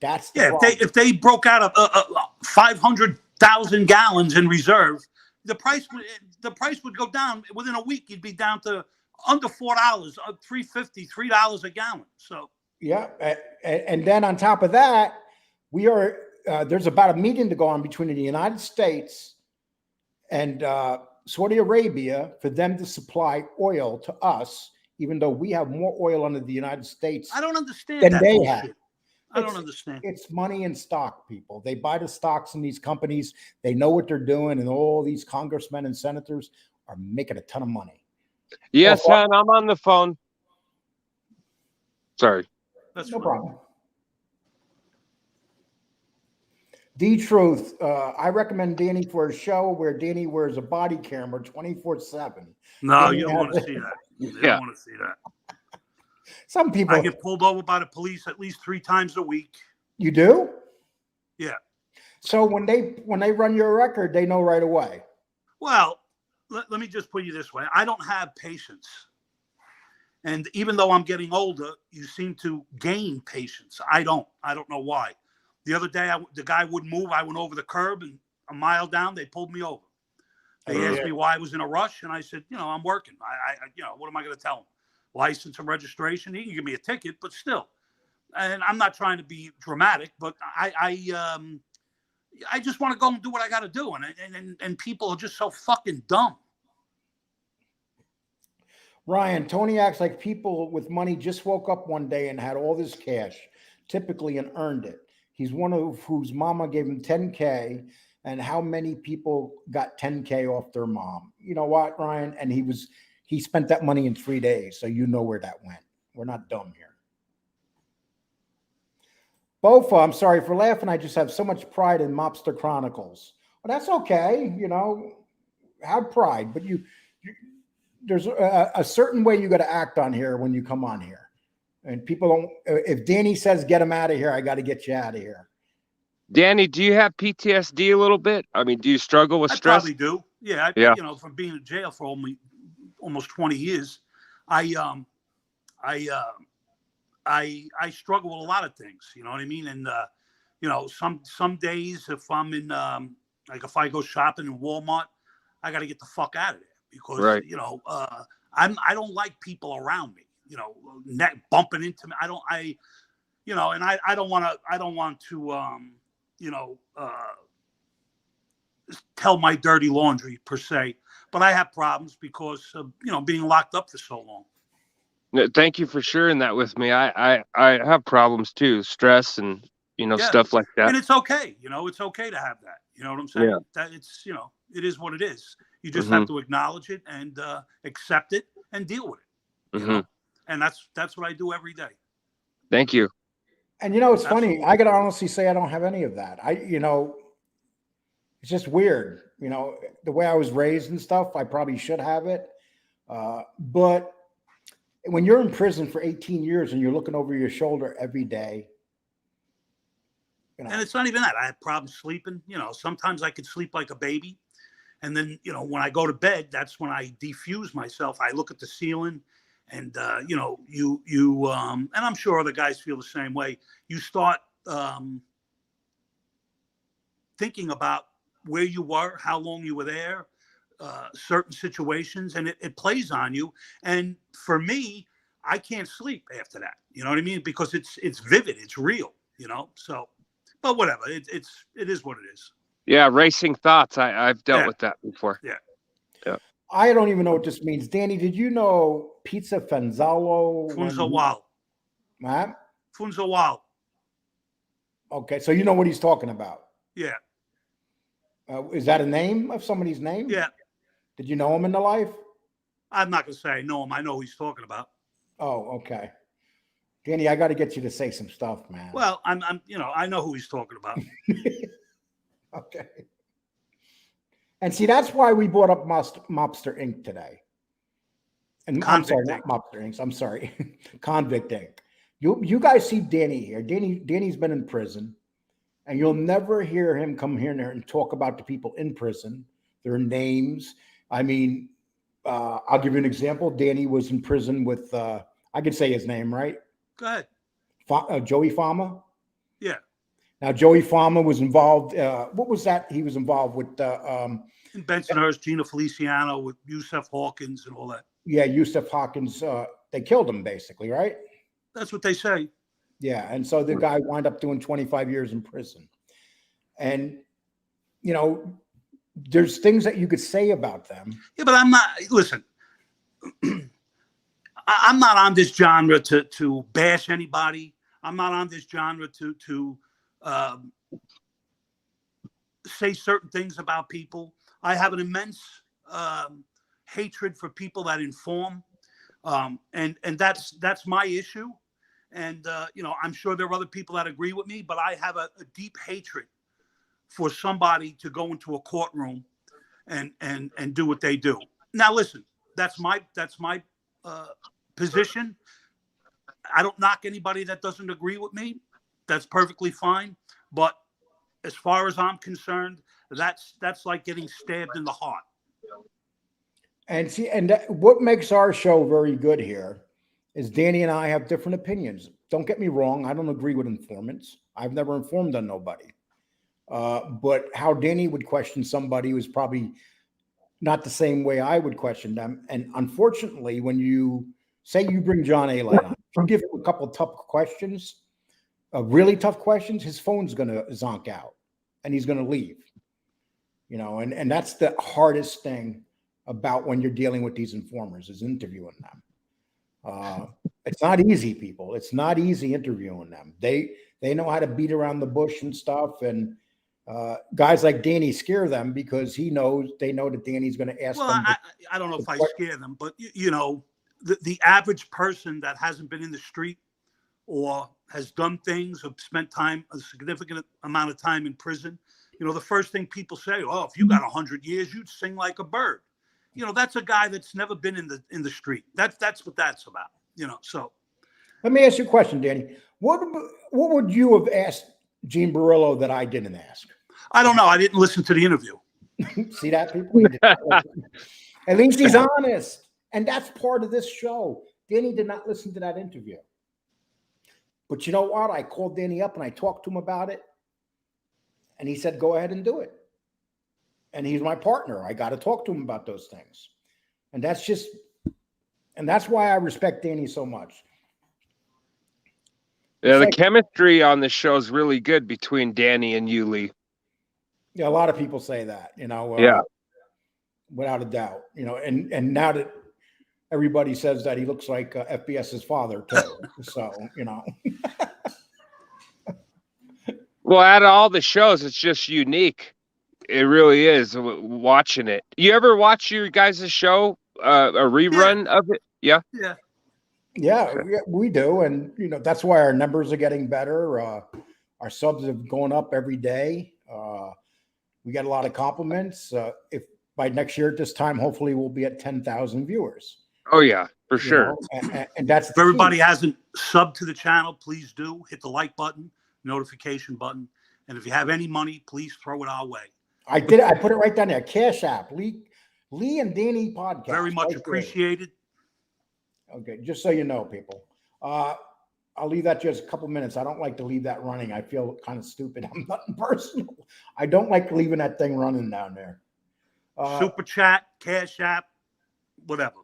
That's the problem. If they broke out 500,000 gallons in reserve, the price would go down within a week. You'd be down to under $4, $3.50, $3 a gallon. So yeah, and then on top of that, there's about a meeting to go on between the United States and Saudi Arabia for them to supply oil to us, even though we have more oil under the United States. I don't understand than that they bullshit. have. I don't understand. It's money in stock, people. They buy the stocks in these companies. They know what they're doing, and all these congressmen and senators are making a ton of money. Yes, hon, I'm on the phone. Sorry. That's no problem. D-Truth, I recommend Danny for a show where Danny wears a body camera 24/7. No, you don't want to see that. You don't want to see that. Some people. I get pulled over by the police at least 3 times a week. You do? Yeah. So when they run your record, they know right away. Well, let me just put you this way. I don't have patience. And even though I'm getting older, you seem to gain patience. I don't know why. The other day, the guy wouldn't move. I went over the curb, and a mile down, they pulled me over. They asked me why I was in a rush, and I said, I'm working. What am I going to tell them? License and registration. He can give me a ticket, but still. And I'm not trying to be dramatic, but I just want to go and do what I got to do, and people are just so fucking dumb. Ryan, Tony acts like people with money just woke up one day and had all this cash, typically, and earned it. He's one of whose mama gave him 10K, and how many people got 10K off their mom? You know what, Ryan? And he spent that money in 3 days, so you know where that went. We're not dumb here. Bofa, I'm sorry for laughing. I just have so much pride in Mobster Chronicles. Well, that's okay. Have pride, but there's a certain way you got to act on here when you come on here. And people don't, if Danny says, get him out of here, I got to get you out of here. Danny, do you have PTSD a little bit? I mean, do you struggle with stress? I probably do. Yeah. From being in jail for almost 20 years, I struggle with a lot of things, you know what I mean? And, some days if I'm in, if I go shopping in Walmart, I got to get the fuck out of there because, right. I don't like people around me, bumping into me. I don't want to, tell my dirty laundry per se, but I have problems because of, being locked up for so long. Thank you for sharing that with me. I have problems too, stress and stuff like that. And it's okay, it's okay to have that. You know what I'm saying? Yeah. That it's it is what it is. You just have to acknowledge it and accept it and deal with it. You know? And that's what I do every day. Thank you. And it's funny. I gotta honestly say I don't have any of that. It's just weird. The way I was raised and stuff. I probably should have it, but when you're in prison for 18 years and you're looking over your shoulder every day. And it's not even that. I have problems sleeping. Sometimes I could sleep like a baby. And then, when I go to bed, that's when I defuse myself. I look at the ceiling and, and I'm sure other guys feel the same way. You start thinking about where you were, how long you were there, certain situations, and it plays on you. And for me, I can't sleep after that. You know what I mean? Because it's vivid, it's real. So, but whatever. It is what it is. Yeah, racing thoughts. I've dealt with that before. Yeah. I don't even know what this means. Danny, did you know Pizza Fanzalo? Funzawal. What? Funzawal. Okay, so you know what he's talking about. Yeah. Is that a name of somebody's name? Yeah. Did you know him in the life? I'm not gonna say I know him. I know who he's talking about. Oh, okay. Danny, I got to get you to say some stuff, man. Well, I know who he's talking about. Okay. And see, that's why we brought up Mobster Inc. today. And Convict I'm sorry, Inc. not Mobster Inc. I'm sorry, Convict Inc. You guys see Danny here. Danny's been in prison, and you'll never hear him come here and talk about the people in prison, their names. I mean, I'll give you an example. Danny was in prison with, I can say his name, right? Go ahead. Joey Fama. Yeah. Now, Joey Fama was involved. What was that? He was involved with in Bensonhurst, Gina Feliciano, with Yusuf Hawkins and all that. Yeah, Yusuf Hawkins. They killed him, basically, right? That's what they say. Yeah, and so the guy wound up doing 25 years in prison. And there's things that you could say about them. Yeah, but I'm not. Listen, I'm not on this genre to bash anybody. I'm not on this genre to say certain things about people. I have an immense hatred for people that inform, and that's my issue. And I'm sure there are other people that agree with me, but I have a deep hatred for somebody to go into a courtroom and do what they do. Now, listen, that's my position. I don't knock anybody that doesn't agree with me. that's perfectly fine. But as far as I'm concerned, that's like getting stabbed in the heart. And see, what makes our show very good here is Danny and I have different opinions. Don't get me wrong. I don't agree with informants. I've never informed on nobody. But how Danny would question somebody was probably not the same way I would question them. And unfortunately, when you say you bring John A. Light on, if you give him a couple of tough questions, really tough questions, his phone's going to zonk out and he's going to leave. And that's the hardest thing about when you're dealing with these informers, is interviewing them. It's not easy, people. It's not easy interviewing them. They know how to beat around the bush and stuff. And guys like Danny scare them because they know that Danny's going to ask them. I don't know if I scare them, but the average person that hasn't been in the street or has done things or spent a significant amount of time in prison, the first thing people say, oh, if you got 100 years, you'd sing like a bird. That's a guy that's never been in the street. That's what that's about. So let me ask you a question, Danny. What would you have asked Gene Barillo that I didn't ask? I don't know. I didn't listen to the interview. See that, people? At least he's honest. And that's part of this show. Danny did not listen to that interview. But you know what? I called Danny up and I talked to him about it. And he said, go ahead and do it. And he's my partner. I got to talk to him about those things. And that's why I respect Danny so much. Yeah, the chemistry on the show is really good between Danny and you, Lee. Yeah, a lot of people say that, yeah, without a doubt, and now that everybody says that he looks like FBS's father too. So, Well, out of all the shows, it's just unique. It really is, watching it. You ever watch your guys' show, a rerun of it? Yeah. Yeah, we do. And, that's why our numbers are getting better. Our subs have gone up every day. We get a lot of compliments. If by next year at this time, hopefully we'll be at 10,000 viewers. Oh, yeah, for sure. And that's if everybody hasn't subbed to the channel, please do. Hit the like button, notification button. And if you have any money, please throw it our way. I did it. I put it right down there. Cash App. Lee and Danny podcast. Very much appreciated. Okay, just so you know, people. I'll leave that just a couple minutes. I don't like to leave that running. I feel kind of stupid. I'm nothing personal. I don't like leaving that thing running down there. Super chat, Cash App, whatever.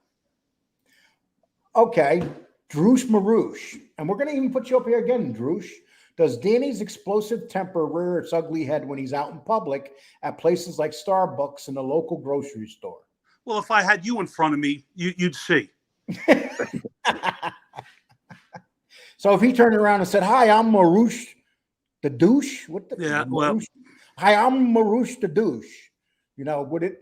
Okay, Droosh Marouche. And we're going to even put you up here again, Droosh. Does Danny's explosive temper rear its ugly head when he's out in public at places like Starbucks and the local grocery store? Well, if I had you in front of me, you'd see. So if he turned around and said, hi, I'm Marouche the douche. What the? Yeah, well. Hi, I'm Marouche the douche. Would it?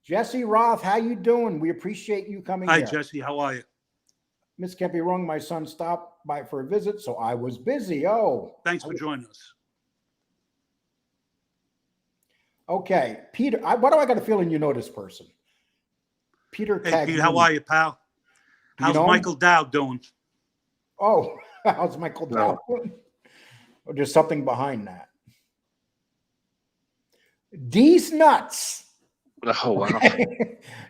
Jesse Roth, how you doing? We appreciate you coming Hi, here. Jesse. How are you? Miss can't be wrong. My son stopped by for a visit, so I was busy. Oh, thanks for joining us. Okay, Peter. Why do I got a feeling you know this person? Peter. Hey, Pete, how are you, pal? How's Michael Dowd doing? Oh, how's Michael Dowd doing? Or there's something behind that. These nuts. Oh, wow.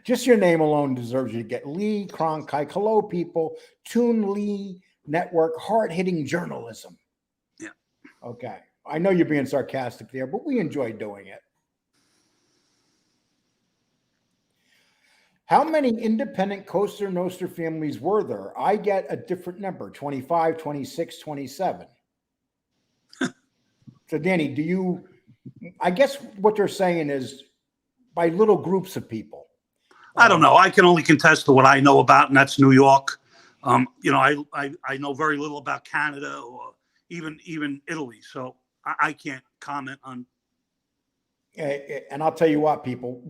Just your name alone deserves you to get Lee Cronkite. Hello, people. Toon Lee Network, hard-hitting journalism. Yeah. Okay. I know you're being sarcastic there, but we enjoy doing it. How many independent Coaster Noster families were there? I get a different number, 25, 26, 27. So, Danny, I guess what they're saying is by little groups of people. I don't know. I can only contest to what I know about, and that's New York. I know very little about Canada or even Italy, so I can't comment on. And I'll tell you what, people,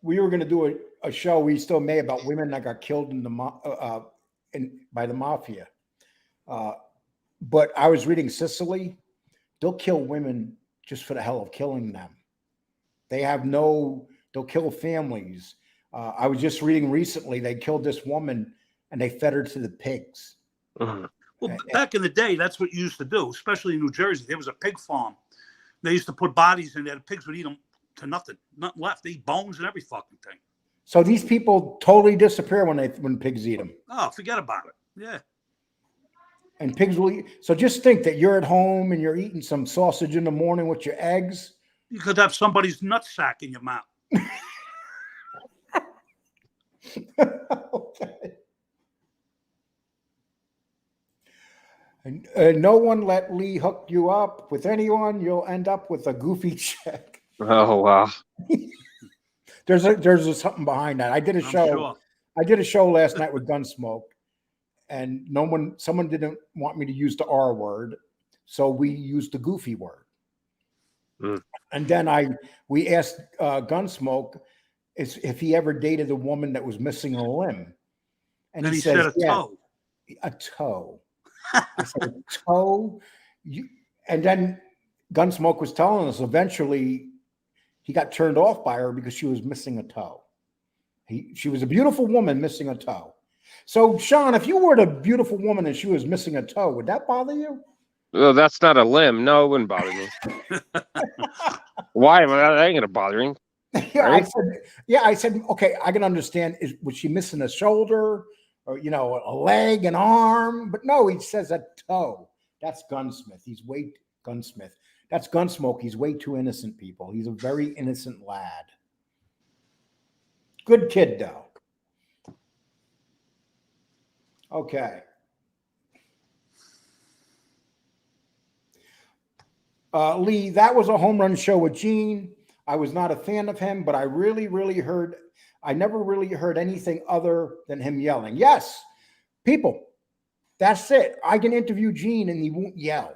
we were going to do a show we still may about women that got killed by the mafia. But I was reading Sicily. They'll kill women just for the hell of killing them. They'll kill families. I was just reading recently, they killed this woman and they fed her to the pigs. Mhm. Well, back in the day, that's what you used to do, especially in New Jersey. There was a pig farm. They used to put bodies in there. The pigs would eat them to nothing left. They eat bones and every fucking thing. So these people totally disappear when pigs eat them. Oh, forget about it. Yeah. And pigs will eat. So just think that you're at home and you're eating some sausage in the morning with your eggs. You could have somebody's nutsack in your mouth. Okay. And no one let Lee hook you up with anyone. You'll end up with a goofy check. Oh wow. There's something behind that. I did a I'm show. sure. I did a show last night with Gunsmoke, and someone didn't want me to use the R word, so we used the goofy word. Mm. And then we asked Gunsmoke if he ever dated a woman that was missing a limb, and Then he said says, a toe. a toe. I said, a toe? And then Gunsmoke was telling us eventually he got turned off by her because she was missing a toe. She was a beautiful woman missing a toe. So, Sean, if you were a beautiful woman and she was missing a toe, would that bother you? Well, that's not a limb. No, it wouldn't bother me. Why? That ain't gonna bother me. Yeah, Right? I said, okay, I can understand. Was she missing a shoulder or, a leg, an arm? But no, he says a toe. That's Gunsmith. Gunsmith. That's Gunsmoke. He's way too innocent, people. He's a very innocent lad. Good kid, though. Okay. Lee, that was a home run show with Gene. I was not a fan of him, but I never really heard anything other than him yelling. Yes, people, that's it. I can interview Gene and he won't yell.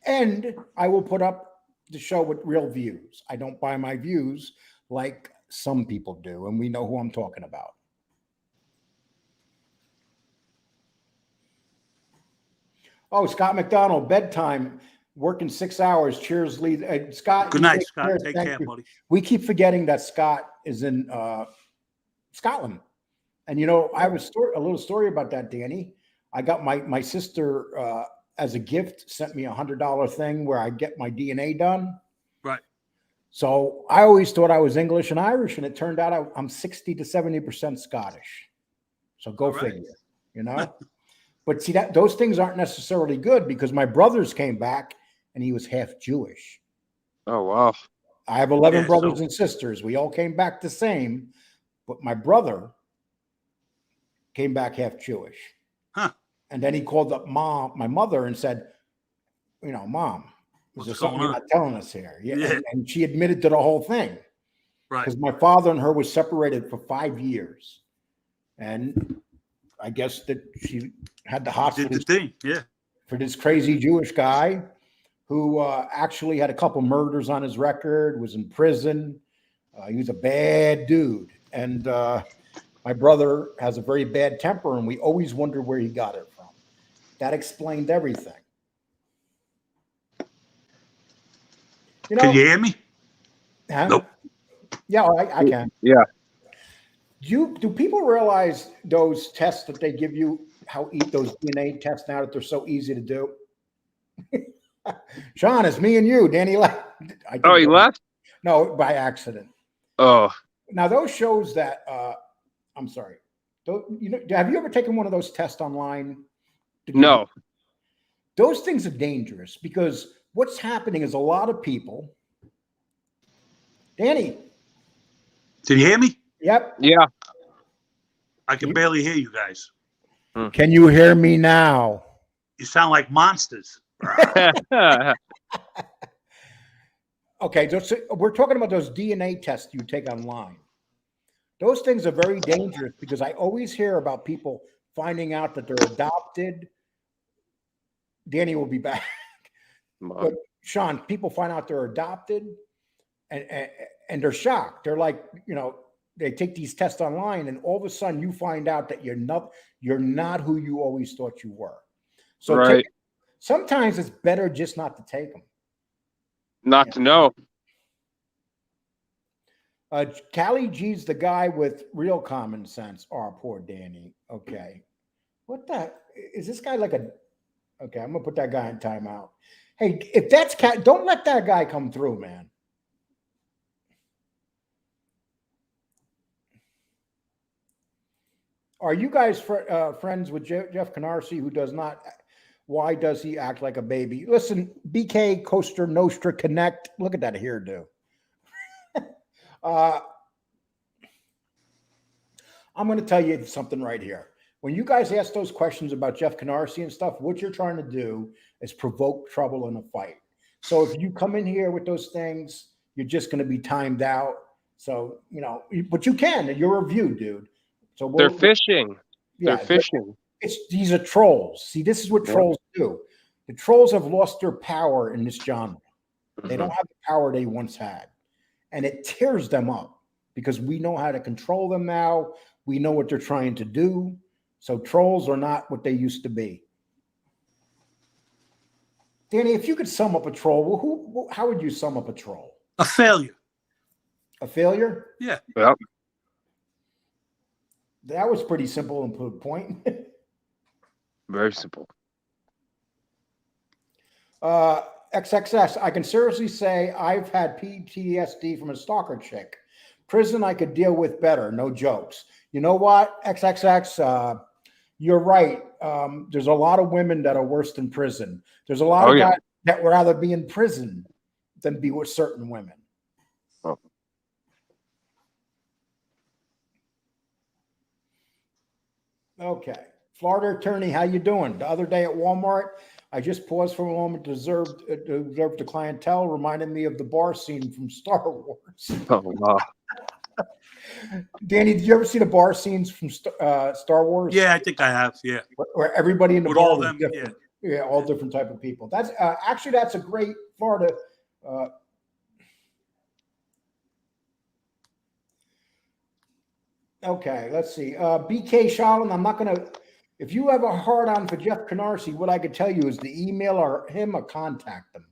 And I will put up the show with real views. I don't buy my views like some people do, and we know who I'm talking about. Oh, Scott McDonald, bedtime, working 6 hours. Cheers, Lee. Scott. Good night, Scott. Take care, buddy. We keep forgetting that Scott is in Scotland. And, I have a little story about that, Danny. I got my sister, as a gift, sent me $100 thing where I get my DNA done. Right. So I always thought I was English and Irish, and it turned out I'm 60 to 70% Scottish. So go figure, But see, those things aren't necessarily good because my brothers came back and he was half Jewish. Oh wow. I have 11 brothers and sisters. We all came back the same, but my brother came back half Jewish. Huh. And then he called up my mother and said, Mom, is there something you're not telling us here? Yeah. And she admitted to the whole thing. Right. Because my father and her was separated for 5 years. And I guess that she had the hots for this crazy Jewish guy who actually had a couple murders on his record, was in prison. He was a bad dude. And my brother has a very bad temper, and we always wondered where he got it from. That explained everything. Can you hear me? Huh? Nope. Yeah, I can. Yeah. Do people realize those tests that they give you, those DNA tests now that they're so easy to do? Sean, it's me and you. Danny left. He left? No, by accident. Oh. Now those shows that I'm sorry. Have you ever taken one of those tests online? No. Those things are dangerous because what's happening is a lot of people. Danny. Can you hear me? Yep. Yeah. I can barely hear you guys. Can you hear me now? You sound like monsters. Okay, so we're talking about those DNA tests you take online. Those things are very dangerous because I always hear about people finding out that they're adopted. Danny will be back. But Sean, people find out they're adopted and they're shocked. They're like, they take these tests online and all of a sudden you find out that you're not who you always thought you were. So right. Sometimes it's better just not to take them. Not to know. Callie G's the guy with real common sense. Oh, poor Danny. Okay. What the is this guy like a? Okay, I'm gonna put that guy in timeout. Hey, if that's cat, don't let that guy come through, man. Are you guys friends with Jeff Canarsie, who does not? Why does he act like a baby? Listen, BK Coaster Nostra Connect. Look at that hairdo. I'm going to tell you something right here. When you guys ask those questions about Jeff Canarsie and stuff, what you're trying to do is provoke trouble in a fight. So if you come in here with those things, you're just going to be timed out. So, but you can. You're a view, dude. So they're fishing. Yeah, they're fishing. These are trolls. See, this is what trolls do. The trolls have lost their power in this genre. They don't have the power they once had. And it tears them up because we know how to control them now. We know what they're trying to do. So trolls are not what they used to be. Danny, if you could sum up a troll, how would you sum up a troll? A failure. A failure? Yeah. Well, that was pretty simple and to the point. very simple. XXS, I can seriously say I've had PTSD from a stalker chick. Prison I could deal with better, no jokes. You know what, XXX, you're right. There's a lot of women that are worse than prison. There's a lot of guys that would rather be in prison than be with certain women. Oh. Okay. Florida attorney, how you doing? The other day at Walmart, I just paused for a moment to observe the clientele, reminded me of the bar scene from Star Wars. Oh, wow. Danny, did you ever see the bar scenes from Star Wars? Yeah, I think I have. Yeah. Where everybody in the With bar all was them, different. Yeah, all different type of people. That's actually that's a great Florida. Okay, let's see. BK Shalin, I'm not going to, if you have a hard on for Jeff Canarsie, what I could tell you is to email him or contact him.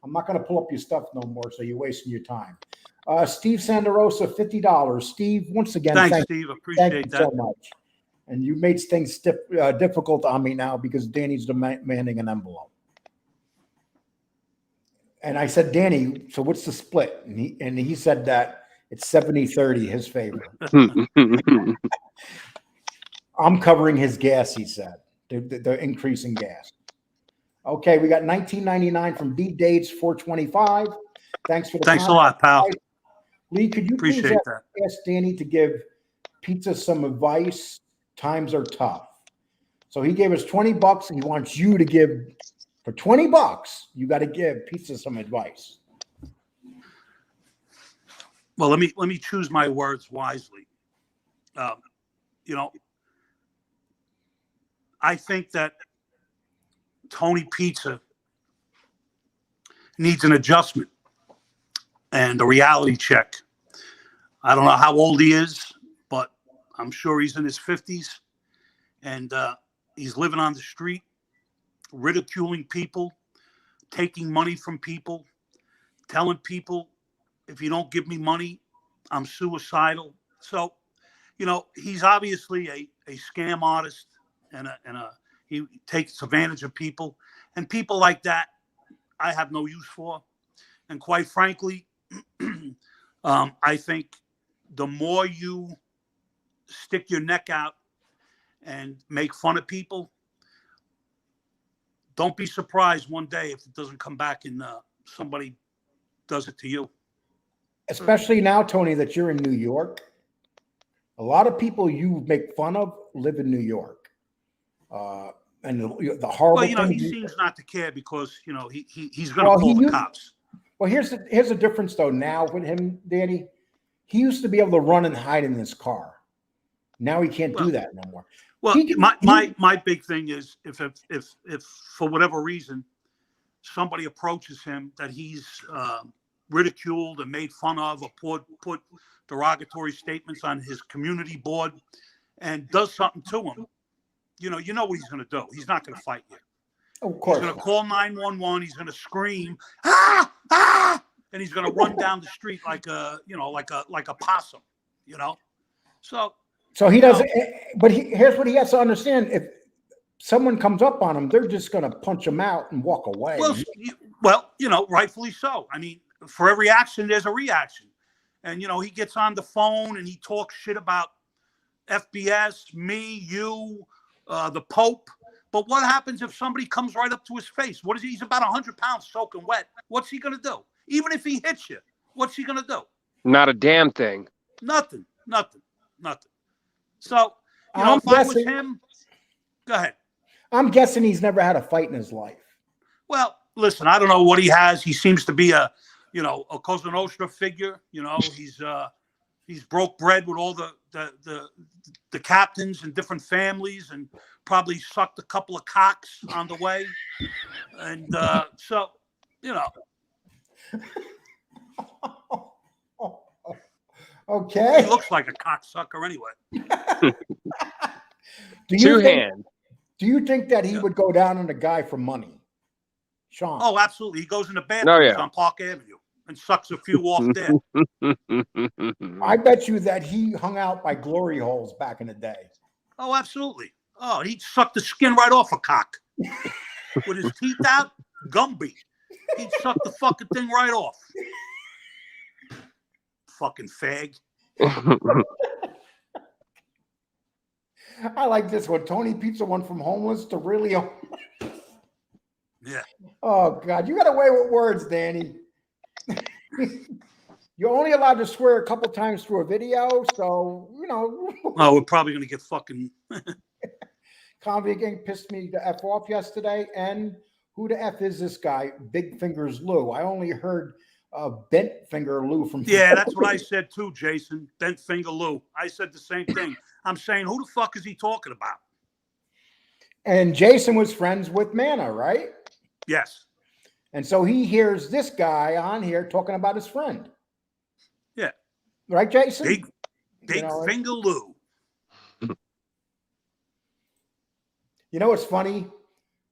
I'm not going to pull up your stuff no more, so you're wasting your time. Steve Sanderosa, $50. Steve, once again, thanks, Steve. Appreciate that so much. And you made things difficult on me now because Danny's demanding an envelope. And I said, Danny, so what's the split? And he said that it's 70-30, his favor. I'm covering his gas, he said. They're increasing gas. Okay, we got $19.99 from D Dates 425. Thanks for the Thanks a lot, pal. Lee, could you Appreciate please that. ask Danny to give Pizza some advice? Times are tough. So he gave us $20 and he wants you to give, for $20, you got to give Pizza some advice. Well, let me choose my words wisely. I think that Tony Pizza needs an adjustment and a reality check. I don't know how old he is, but I'm sure he's in his 50s, and he's living on the street, ridiculing people, taking money from people, telling people, if you don't give me money, I'm suicidal. So, he's obviously a scam artist, and he takes advantage of people, and people like that I have no use for. And quite frankly, I think the more you stick your neck out and make fun of people, don't be surprised one day if it doesn't come back and somebody does it to you. Especially now, Tony, that you're in New York. A lot of people you make fun of live in New York. And the horrible Well, thing he seems not to care because, he's going to call the cops. Well, here's the difference, though, now with him, Danny. He used to be able to run and hide in his car. Now he can't do that no more. Well, my big thing is if for whatever reason somebody approaches him that he's ridiculed and made fun of or put derogatory statements on his community board and does something to him, you know what he's going to do. He's not going to fight you. Of course. He's going to call 911. He's going to scream, ah, ah, and he's going to run down the street like a possum, So he doesn't. But here's what he has to understand: if someone comes up on them, they're just going to punch them out and walk away. Well, rightfully so. I mean, for every action, there's a reaction. And, he gets on the phone and he talks shit about FBS, me, you, the Pope. But what happens if somebody comes right up to his face? What is he? He's about 100 pounds soaking wet. What's he going to do? Even if he hits you, what's he going to do? Not a damn thing. Nothing. So, if I was him, go ahead. I'm guessing he's never had a fight in his life. Well, listen, I don't know what he has. He seems to be a Cosa Nostra figure. He's broke bread with all the captains and different families, and probably sucked a couple of cocks on the way. And so. Okay. He looks like a cocksucker anyway. Two hand. Do you think that he would go down on a guy for money, Sean? Oh, absolutely. He goes in the bathrooms on Park Avenue and sucks a few off there. I bet you that he hung out by glory holes back in the day. Oh, absolutely. Oh, he'd suck the skin right off a cock. With his teeth out, Gumby. He'd suck the fucking thing right off. Fucking fag. I like this one. Tony Pizza went from homeless to really homeless. Yeah. Oh, God. You got away with words, Danny. You're only allowed to swear a couple times through a video, so, Oh, we're probably going to get fucking... Convict Inc. pissed me the F off yesterday, and who the F is this guy, Big Fingers Lou? I only heard Bent Finger Lou from... Yeah, that's what I said too, Jason. Bent Finger Lou. I said the same thing. I'm saying, who the fuck is he talking about? And Jason was friends with Manna, right? Yes. And so he hears this guy on here talking about his friend. Yeah. Right, Jason? Big Finger Lou. You know what's funny?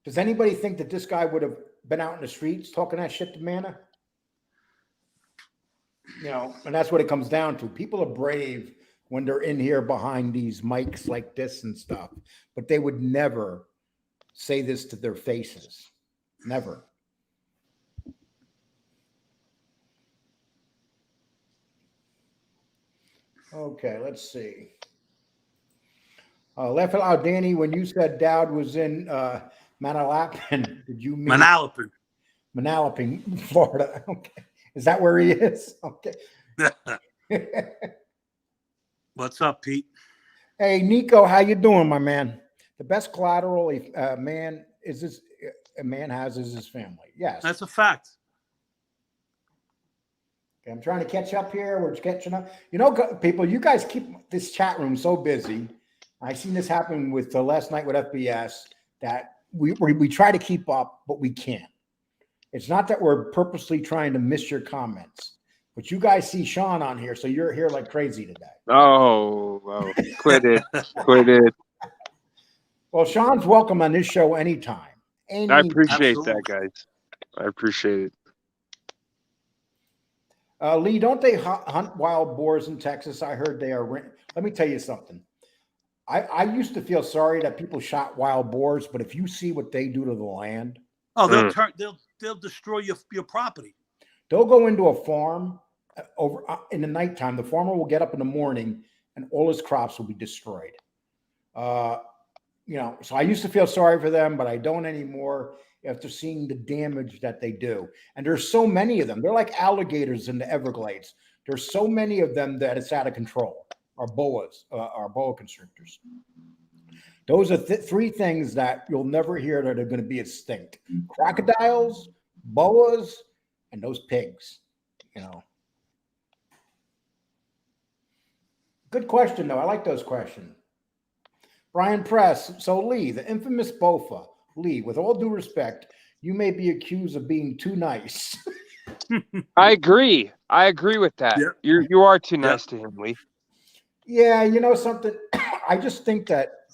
Does anybody think that this guy would have been out in the streets talking that shit to Manna? And that's what it comes down to. People are brave when they're in here behind these mics like this and stuff, but they would never say this to their faces. Never. Okay, let's see. Laugh out, Danny, when you said Dowd was in Manalapan, did you mean Manalapan, Florida? Okay. Is that where he is? Okay. What's up, Pete? Hey, Nico, how you doing, my man? The best collateral a man has is his family. Yes. That's a fact. Okay, I'm trying to catch up here. We're catching up. People, you guys keep this chat room so busy. I seen this happen with last night with FBS that we try to keep up, but we can't. It's not that we're purposely trying to miss your comments, but you guys see Sean on here, so you're here like crazy today. Oh, quit it. Well, Sean's welcome on this show anytime. I appreciate that, guys. I appreciate it. Lee, don't they hunt wild boars in Texas? I heard they are. Let me tell you something. I used to feel sorry that people shot wild boars, but if you see what they do to the land, they'll destroy your property. They'll go into a farm over in the nighttime. The farmer will get up in the morning, and all his crops will be destroyed. So I used to feel sorry for them, but I don't anymore after seeing the damage that they do. And there's so many of them. They're like alligators in the Everglades. There's so many of them that it's out of control. Our boa constrictors. Those are three things that you'll never hear that are going to be extinct: crocodiles, boas, and those pigs. Good question, though. I like those questions. Brian Press. So, Lee, the infamous Bofa. Lee, with all due respect, you may be accused of being too nice. I agree with that. Yeah. You are too nice to him, Lee. Yeah, something. I just think that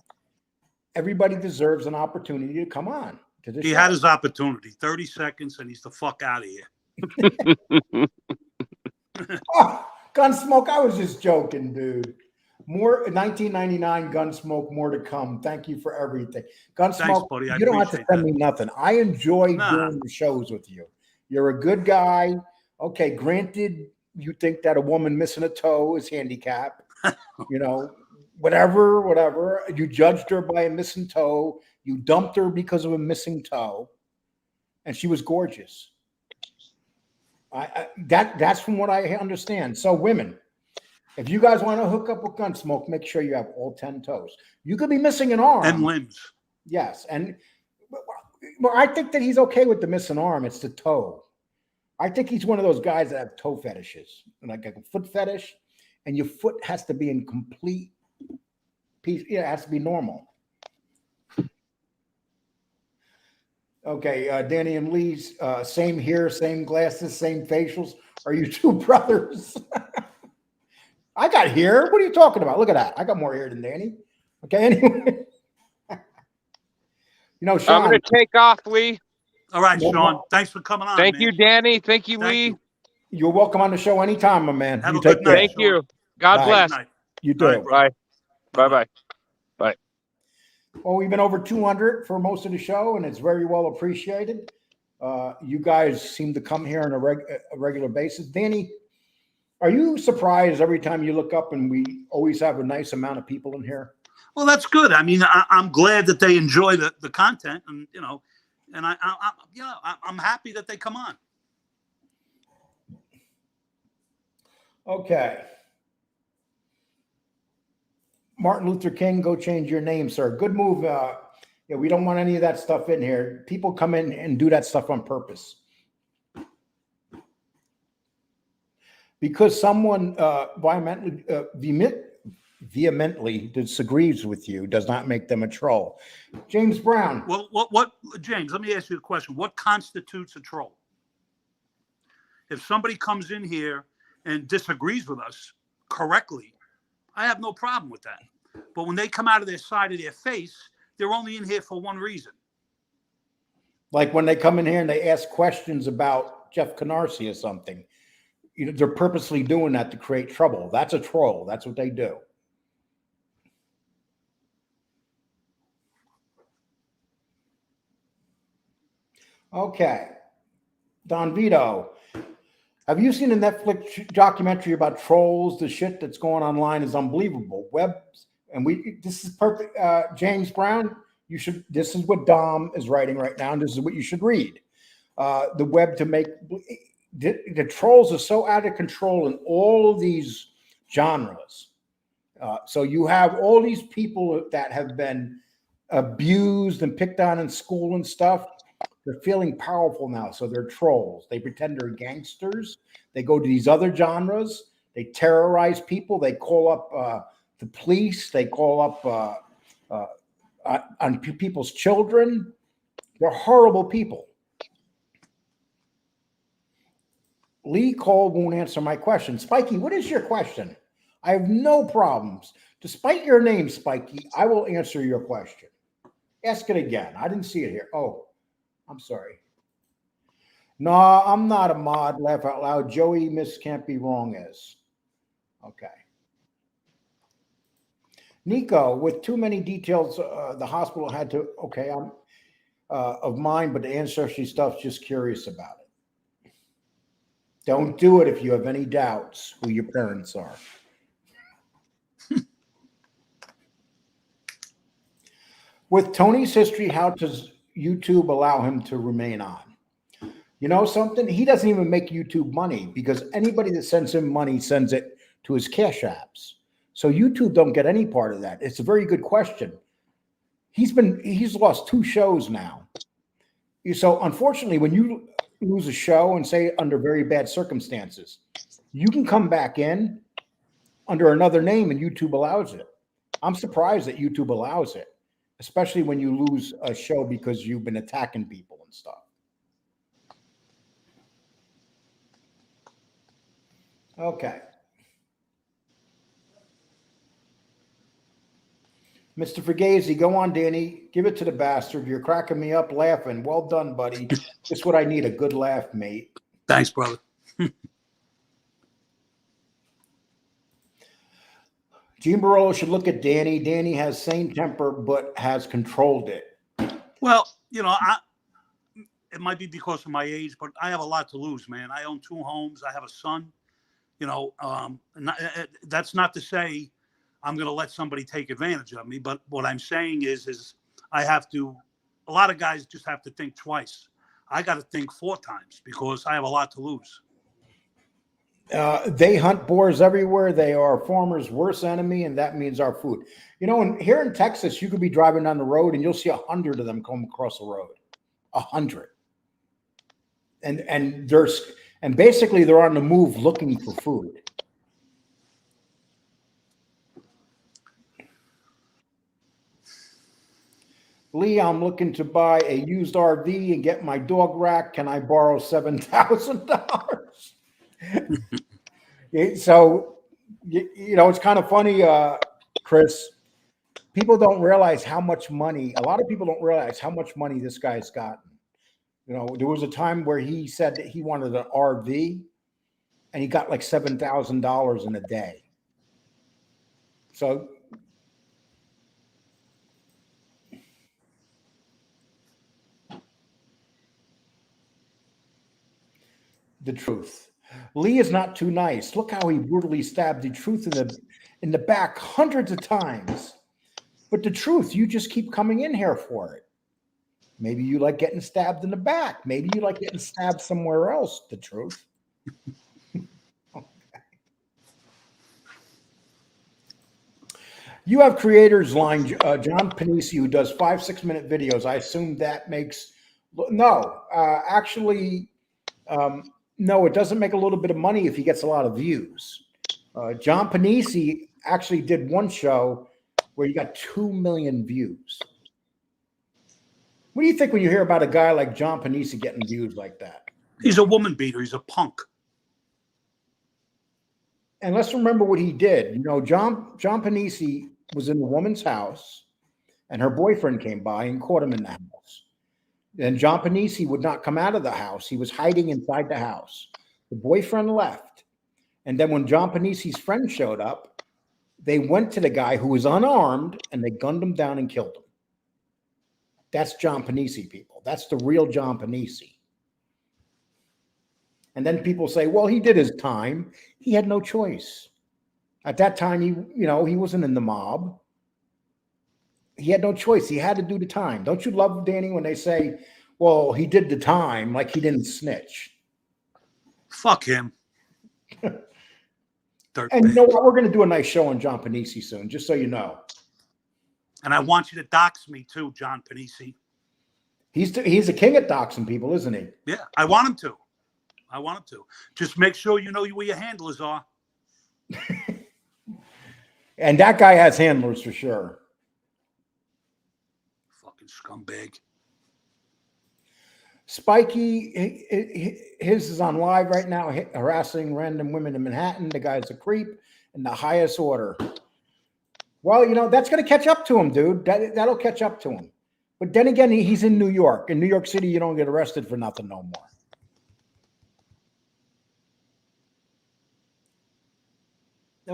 everybody deserves an opportunity to come on. He had his opportunity. 30 seconds, and he's the fuck out of here. Oh, Gunsmoke, I was just joking, dude. More 1999 Gunsmoke, more to come. Thank you for everything. Thanks, Gunsmoke, buddy. I you don't have to appreciate send that. me nothing. I enjoy Nah. doing the shows with you. You're a good guy. Okay, granted, you think that a woman missing a toe is handicapped. You know, whatever. You judged her by a missing toe. You dumped her because of a missing toe, and she was gorgeous. That's from what I understand. So, women, if you guys want to hook up with Gunsmoke, make sure you have all 10 toes. You could be missing an arm And limbs. Yes, and well, I think that he's okay with the missing arm. It's the toe. I think he's one of those guys that have toe fetishes, like a foot fetish, and your foot has to be in complete peace. Yeah, it has to be normal. Okay, Danny and Lee's same hair, same glasses, same facials. Are you two brothers? I got hair. What are you talking about? Look at that. I got more hair than Danny. Okay, anyway. You know, Sean. I'm going to take off, Lee. All right, No Sean. problem. Thanks for coming on. Thank man. you, Danny. Thank you, Thank Lee. you. You're welcome on the show anytime, my man. Have You a good take night. care. Thank you. God Bye. bless. Good night. You All right, too. brother. Bye. Bye-bye. Well, we've been over 200 for most of the show, and it's very well appreciated. You guys seem to come here on a regular basis. Danny, are you surprised every time you look up and we always have a nice amount of people in here? Well, that's good. I mean, I'm glad that they enjoy the content, and you know, and I'm happy that they come on. Okay. Martin Luther King, go change your name, sir. Good move. Yeah, we don't want any of that stuff in here. People come in and do that stuff on purpose. Because someone vehemently disagrees with you does not make them a troll. James Brown. Well, what, James? Let me ask you a question. What constitutes a troll? If somebody comes in here and disagrees with us correctly, I have no problem with that. But when they come out of their side of their face, they're only in here for one reason. Like when they come in here and they ask questions about Jeff Canarsie or something, you know, they're purposely doing that to create trouble. That's a troll. That's what they do. Okay. Don Vito, have you seen a Netflix documentary about trolls? The shit that's going online is unbelievable. This is perfect. James Brown, this is what Dom is writing right now, and this is what you should read. The web to make, the trolls are so out of control in all of these genres. So you have all these people that have been abused and picked on in school and stuff. They're feeling powerful now, so they're trolls. They pretend they're gangsters. They go to these other genres. They terrorize people. They call up the police. They call up on people's children. They're horrible people. Lee Cole won't answer my question. Spiky, what is your question? I have no problems. Despite your name, Spiky, I will answer your question. Ask it again. I didn't see it here. Oh, I'm sorry. No, I'm not a mod. Laugh out loud. Joey Miss Can't Be Wrong is. Okay. Nico, with too many details, the hospital had to, okay, I'm of mine, but the ancestry stuff's just curious about it. Don't do it if you have any doubts who your parents are. With Tony's history, how does YouTube allow him to remain on? You know something? He doesn't even make YouTube money because anybody that sends him money sends it to his cash apps. So YouTube don't get any part of that. It's a very good question. He's lost 2 shows now. So unfortunately, when you lose a show and say under very bad circumstances, you can come back in under another name and YouTube allows it. I'm surprised that YouTube allows it, especially when you lose a show because you've been attacking people and stuff. Okay. Mr. Fugazi, go on, Danny. Give it to the bastard. You're cracking me up laughing. Well done, buddy. Just what I need, a good laugh, mate. Thanks, brother. Gene Barolo should look at Danny. Danny has sane temper, but has controlled it. Well, it might be because of my age, but I have a lot to lose, man. I own 2 homes. I have a son. That's not to say I'm going to let somebody take advantage of me. But what I'm saying is I have to. A lot of guys just have to think twice. I got to think 4 times because I have a lot to lose. They hunt boars everywhere. They are farmers' worst enemy, and that means our food. And here in Texas, you could be driving down the road and you'll see 100 of them come across the road. 100. And basically they're on the move looking for food. Lee, I'm looking to buy a used RV and get my dog rack. Can I borrow $7,000? So, it's kind of funny, Chris. People don't realize how much money, a lot of people don't realize how much money this guy's gotten. There was a time where he said that he wanted an RV and he got like $7,000 in a day. So, the truth. Lee is not too nice. Look how he brutally stabbed the truth in the back hundreds of times. But the truth, you just keep coming in here for it. Maybe you like getting stabbed in the back. Maybe you like getting stabbed somewhere else. The truth. Okay. You have creators line, John Panisi, who does 5-6 minute videos. I assume that makes no. No, it doesn't make a little bit of money if he gets a lot of views. John Panisi actually did one show where he got 2 million views. What do you think when you hear about a guy like John Panisi getting views like that? He's a woman beater. He's a punk. And let's remember what he did. John Panisi was in a woman's house, and her boyfriend came by and caught him in the house. And John Panisi would not come out of the house. He was hiding inside the house. The boyfriend left. And then when John Panisi's friend showed up, they went to the guy who was unarmed and they gunned him down and killed him. That's John Panisi, people. That's the real John Panisi. And then people say, well, he did his time. He had no choice. At that time, he wasn't in the mob. He had no choice. He had to do the time. Don't you love, Danny, when they say, well, he did the time, like he didn't snitch? Fuck him. And you know what? We're going to do a nice show on John Panisi soon, just so you know. And I want you to dox me too, John Panisi. He's a king at doxing people, isn't he? Yeah, I want him to. Just make sure you know where your handlers are. And that guy has handlers for sure. Fucking scumbag. Spiky, his is on live right now, harassing random women in Manhattan. The guy's a creep in the highest order. Well, that's going to catch up to him, dude. That'll catch up to him. But then again, he's in New York. In New York City, you don't get arrested for nothing no more.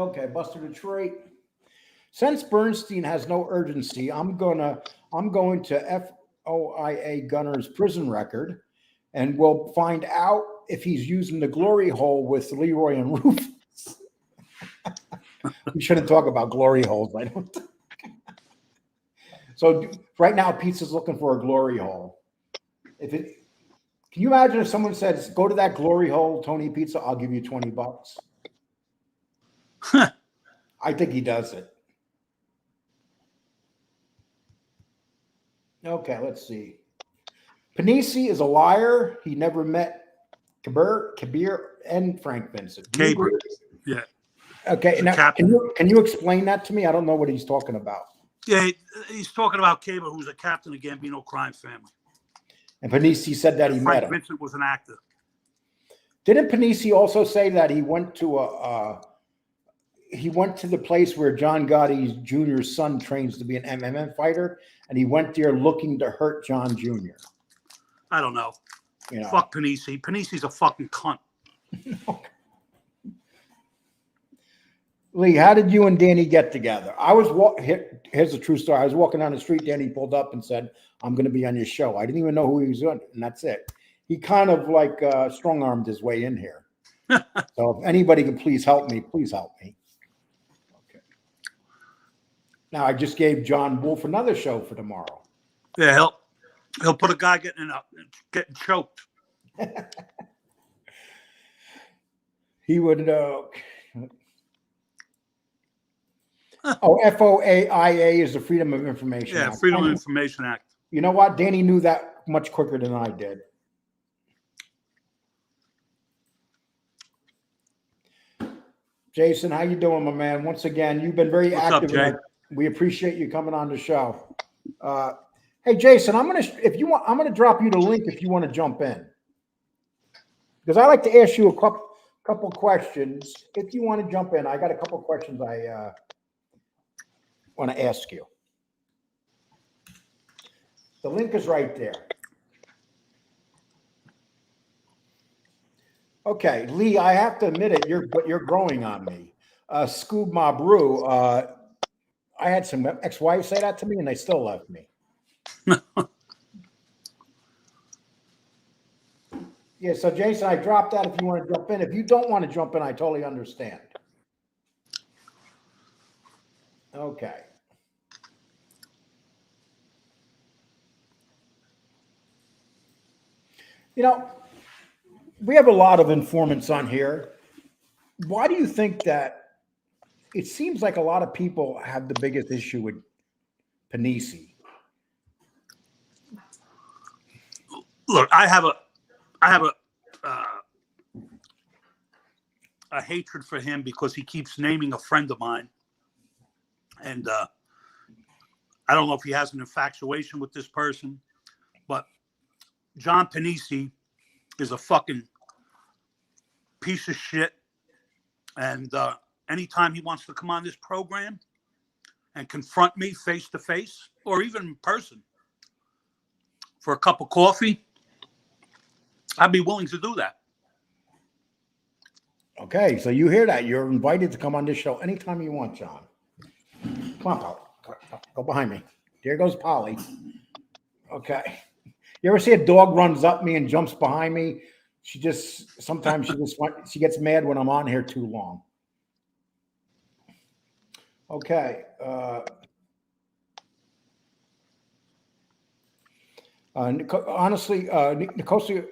Okay, Buster Detroit. Since Bernstein has no urgency, I'm going to FOIA Gunner's prison record, and we'll find out if he's using the glory hole with Leroy and Rufus. We shouldn't talk about glory holes. I don't think. So right now, Pizza's looking for a glory hole. Can you imagine if someone says, "Go to that glory hole, Tony Pizza. I'll give you $20." I think he does it. Okay, let's see. Panisi is a liar. He never met Kabir, and Frank Vincent. Kabir. Yeah. Okay, now can you explain that to me? I don't know what he's talking about. Yeah, he's talking about Kabir, who's a captain of Gambino crime family. And Panisi said that he met him. Frank Vincent was an actor. Didn't Panisi also say that he went to the place where John Gotti Jr.'s son trains to be an MMA fighter, and he went there looking to hurt John Jr.? I don't know. Fuck Panisi. Panisi's a fucking cunt. Lee, how did you and Danny get together? Here's a true story. I was walking down the street. Danny pulled up and said, "I'm going to be on your show." I didn't even know who he was on, and that's it. He kind of like strong-armed his way in here. So if anybody can please help me, please help me. Okay. Now I just gave John Wolf another show for tomorrow. Yeah, he'll put a guy getting choked. He would. FOAIA is the Freedom of Information Yeah, Act. Freedom of Information Act. You know what? Danny knew that much quicker than I did. Jason, how you doing, my man? Once again, you've been very What's up, active. Jay? We appreciate you coming on the show. Hey, Jason, I'm gonna drop you the link if you want to jump in, because I like to ask you a couple questions. If you want to jump in, I got a couple questions I want to ask you. The link is right there. Okay, Lee, I have to admit it, you're growing on me. Scoob Mabru, I had some ex-wives say that to me and they still left me. Yeah, so Jason, I dropped that if you want to jump in. If you don't want to jump in, I totally understand. Okay. You know, we have a lot of informants on here. Why do you think that it seems like a lot of people have the biggest issue with Panisi? Look, I have a hatred for him because he keeps naming a friend of mine, and I don't know if he has an infatuation with this person, but John Panisi is a fucking piece of shit. And anytime he wants to come on this program and confront me face to face or even in person for a cup of coffee, I'd be willing to do that. Okay, so you hear that. You're invited to come on this show anytime you want, John. Come on, Polly. Go behind me. There goes Polly. Okay. You ever see a dog runs up me and jumps behind me? Sometimes she gets mad when I'm on here too long. Okay. Honestly, Nicosia,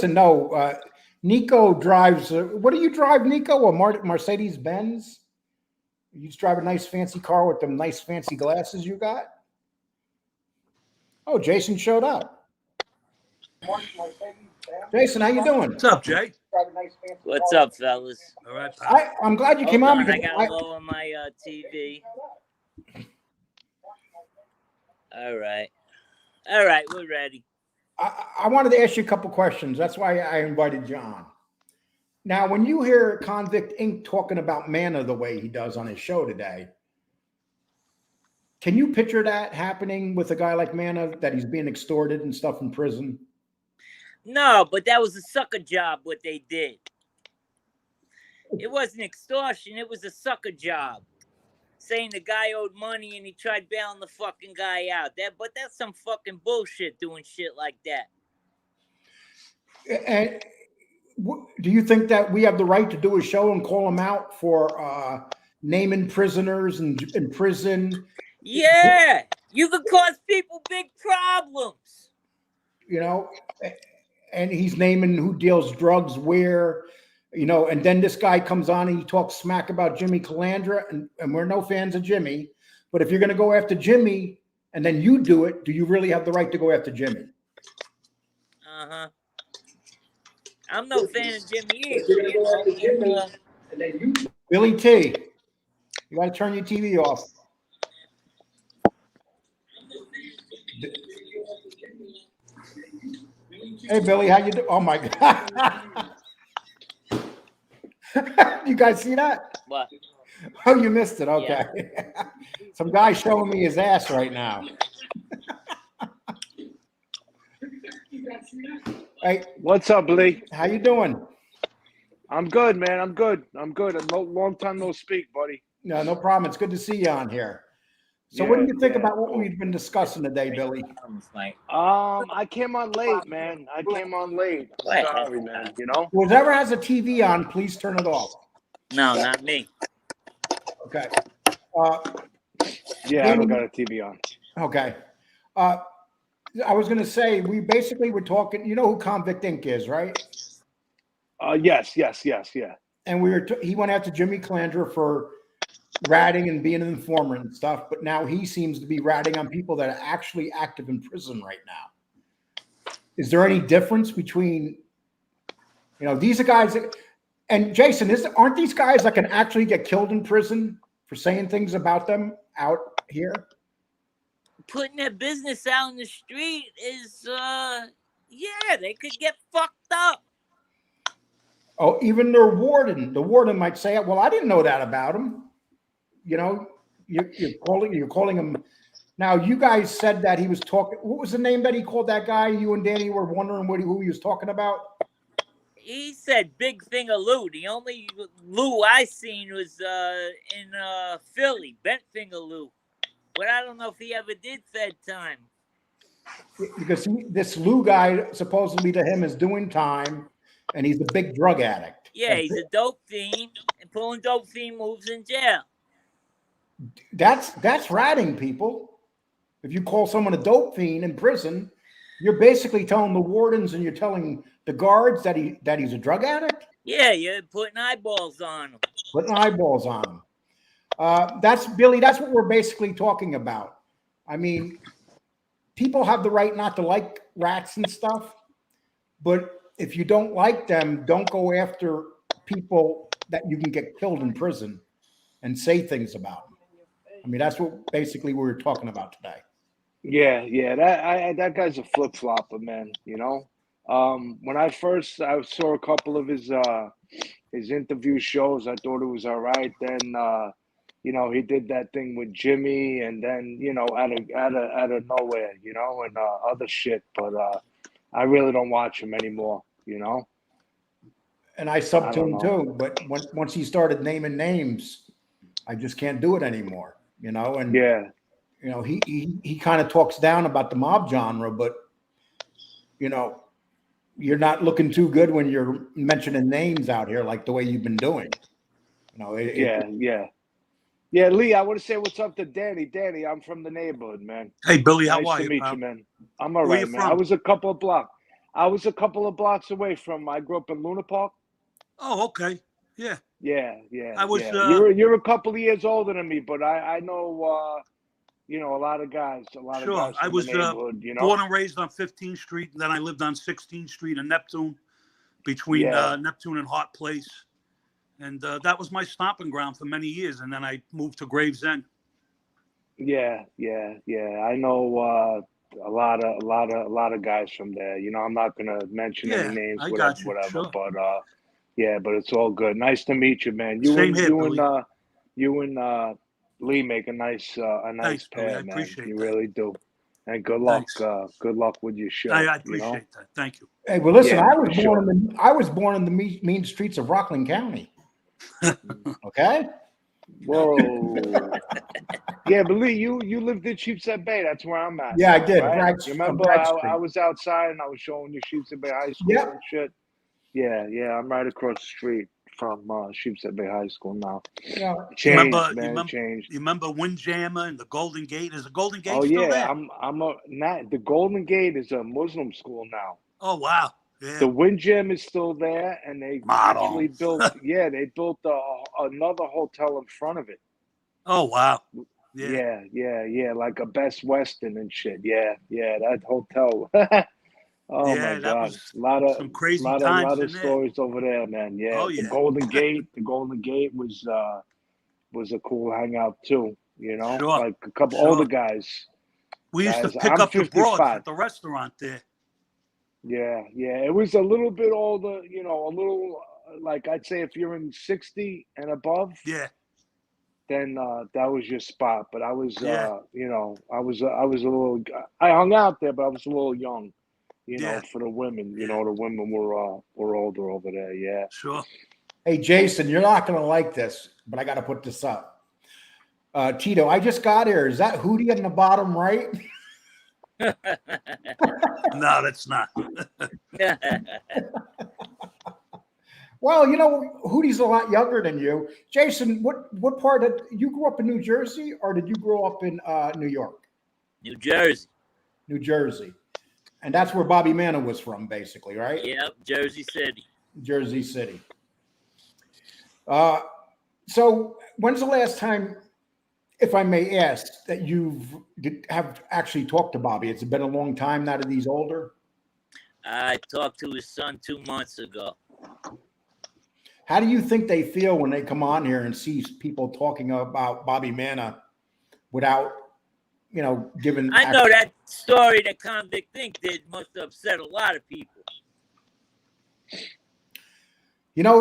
no, Nico drives, what do you drive, Nico? A Mercedes Benz? You just drive a nice fancy car with them nice fancy glasses you got? Oh, Jason showed up. Jason, how you doing? What's up, Jay? What's up, fellas? All right, pal. I'm glad you came Hold on. on, I gotta lower my TV. All right, we're ready. I wanted to ask you a couple questions. That's why I invited John. Now, when you hear Convict Inc. talking about Manna the way he does on his show today, can you picture that happening with a guy like Manna, that he's being extorted and stuff in prison? No, but that was a sucker job, what they did. It wasn't extortion, it was a sucker job. Saying the guy owed money and he tried bailing the fucking guy out. But that's some fucking bullshit doing shit like that. And do you think that we have the right to do a show and call him out for naming prisoners in prison? Yeah, you could cause people big problems. You know, and he's naming who deals drugs where, you know, and then this guy comes on and he talks smack about Jimmy Calandra, and we're no fans of Jimmy. But if you're going to go after Jimmy and then you do it, do you really have the right to go after Jimmy? Uh-huh. I'm no fan of Jimmy either. Billy T, you got to turn your TV off. Hey, Billy, how you doing? Oh, my God. You guys see that? What? Oh, you missed it. Okay. Yeah. Some guy showing me his ass right now. Hey, what's up, Lee? how you doing? I'm good, man. I'm good. A long time no speak, buddy. No problem. It's good to see you on here. So what do you think about what we've been discussing today, Billy? I came on late, man. I came on late. I'm sorry, man. You know. Whoever has a TV on, please turn it off. No, not me. Okay. Yeah, I don't got a TV on. Okay. I was going to say, we basically were talking, you know who Convict Inc. is, right? Yes, yeah. And he went after Jimmy Calandra for ratting and being an informant and stuff, but now he seems to be ratting on people that are actually active in prison right now. Is there any difference between, these are guys that, and Jason, aren't these guys that can actually get killed in prison for saying things about them out here? Putting their business out in the street is, they could get fucked up. Oh, even the warden might say, well, I didn't know that about him. You're calling him. Now, you guys said that he was talking. What was the name that he called that guy? You and Danny were wondering who he was talking about. He said Big Finger Lou. The only Lou I seen was in Philly, Bent Finger Lou. But I don't know if he ever did Fed time. Because this Lou guy, supposedly to him, is doing time, and he's a big drug addict. Yeah, he's a dope fiend, and pulling dope fiend moves in jail. That's ratting, people. If you call someone a dope fiend in prison, you're basically telling the wardens and you're telling the guards that he's a drug addict. Yeah, you're putting eyeballs on him. Putting eyeballs on him. That's Billy. That's what we're basically talking about. I mean, people have the right not to like rats and stuff, but if you don't like them, don't go after people that you can get killed in prison and say things about them. I mean, that's what basically we were talking about today. Yeah. That guy's a flip flopper, man. When I saw a couple of his interview shows, I thought it was all right. Then he did that thing with Jimmy, and then out of nowhere, and other shit. But I really don't watch him anymore. And I sub to him too, but once he started naming names, I just can't do it anymore. And he kind of talks down about the mob genre, but you're not looking too good when you're mentioning names out here like the way you've been doing. Yeah, Lee, I want to say what's up to Danny. Danny, I'm from the neighborhood, man. Hey, Billy, how Nice are to you, meet pal? you, man. I'm all Where right, you man. from? I was a couple of blocks away from. I grew up in Luna Park. Oh, okay. Yeah. Yeah. I was. You're a couple of years older than me, but I know a lot of guys. Sure. I was the neighborhood. born and raised on 15th Street, and then I lived on 16th Street in Neptune, between Neptune and Hart Place, and that was my stomping ground for many years. And then I moved to Gravesend. Yeah. I know a lot of guys from there. I'm not gonna mention any names, I whatever, got you. Sure. but but it's all good. Nice to meet you, man. Same here, Billy. You and Lee make a nice Thanks, pair, Billy. I man. appreciate You that. really do. And good luck. Thanks. Good luck with your show. I appreciate that. Thank you. Hey, well, listen, Yeah, I was born in the mean streets of Rockland County. Okay. Whoa. Yeah, but Lee, you lived in Sheepshead Bay. That's where I'm at. Yeah, I did. Right? You remember I was outside and I was showing you Sheepshead Bay High School and shit. Yeah. I'm right across the street from Sheepshead Bay High School now. Yeah. Changed. You remember Windjammer and the Golden Gate? Is the Golden Gate still there? The Golden Gate is a Muslim school now. Oh wow. Yeah. The Windjam is still there, and they actually built. They built another hotel in front of it. Oh wow. Yeah, like a Best Western and shit. Yeah, that hotel. Oh my God, a lot of some crazy times. A lot of stories over there, man. Yeah, oh, yeah. The Golden Gate was a cool hangout too. Sure. Like a couple older guys. We used to pick up 55. The broads at the restaurant there. Yeah. It was a little bit older, a little like I'd say if you're in 60 and above. Yeah. Then that was your spot. But I was, I was a little. I hung out there, but I was a little young. For the women, the women were older over there. Yeah. Sure. Hey, Jason, you're not going to like this, but I got to put this up. Tito, I just got here. Is that Hootie in the bottom right? No, that's not. Well, Hootie's a lot younger than you. Jason, what part of you grew up in New Jersey or did you grow up in New York? New Jersey. New Jersey. And that's where Bobby Manna was from, basically, right? Yep, Jersey City. Jersey City. So when's the last time, if I may ask, that have actually talked to Bobby? It's been a long time now that he's older. I talked to his son 2 months ago. How do you think they feel when they come on here and see people talking about Bobby Manna without, giving? I know that story that Convict Inc. did must have upset a lot of people.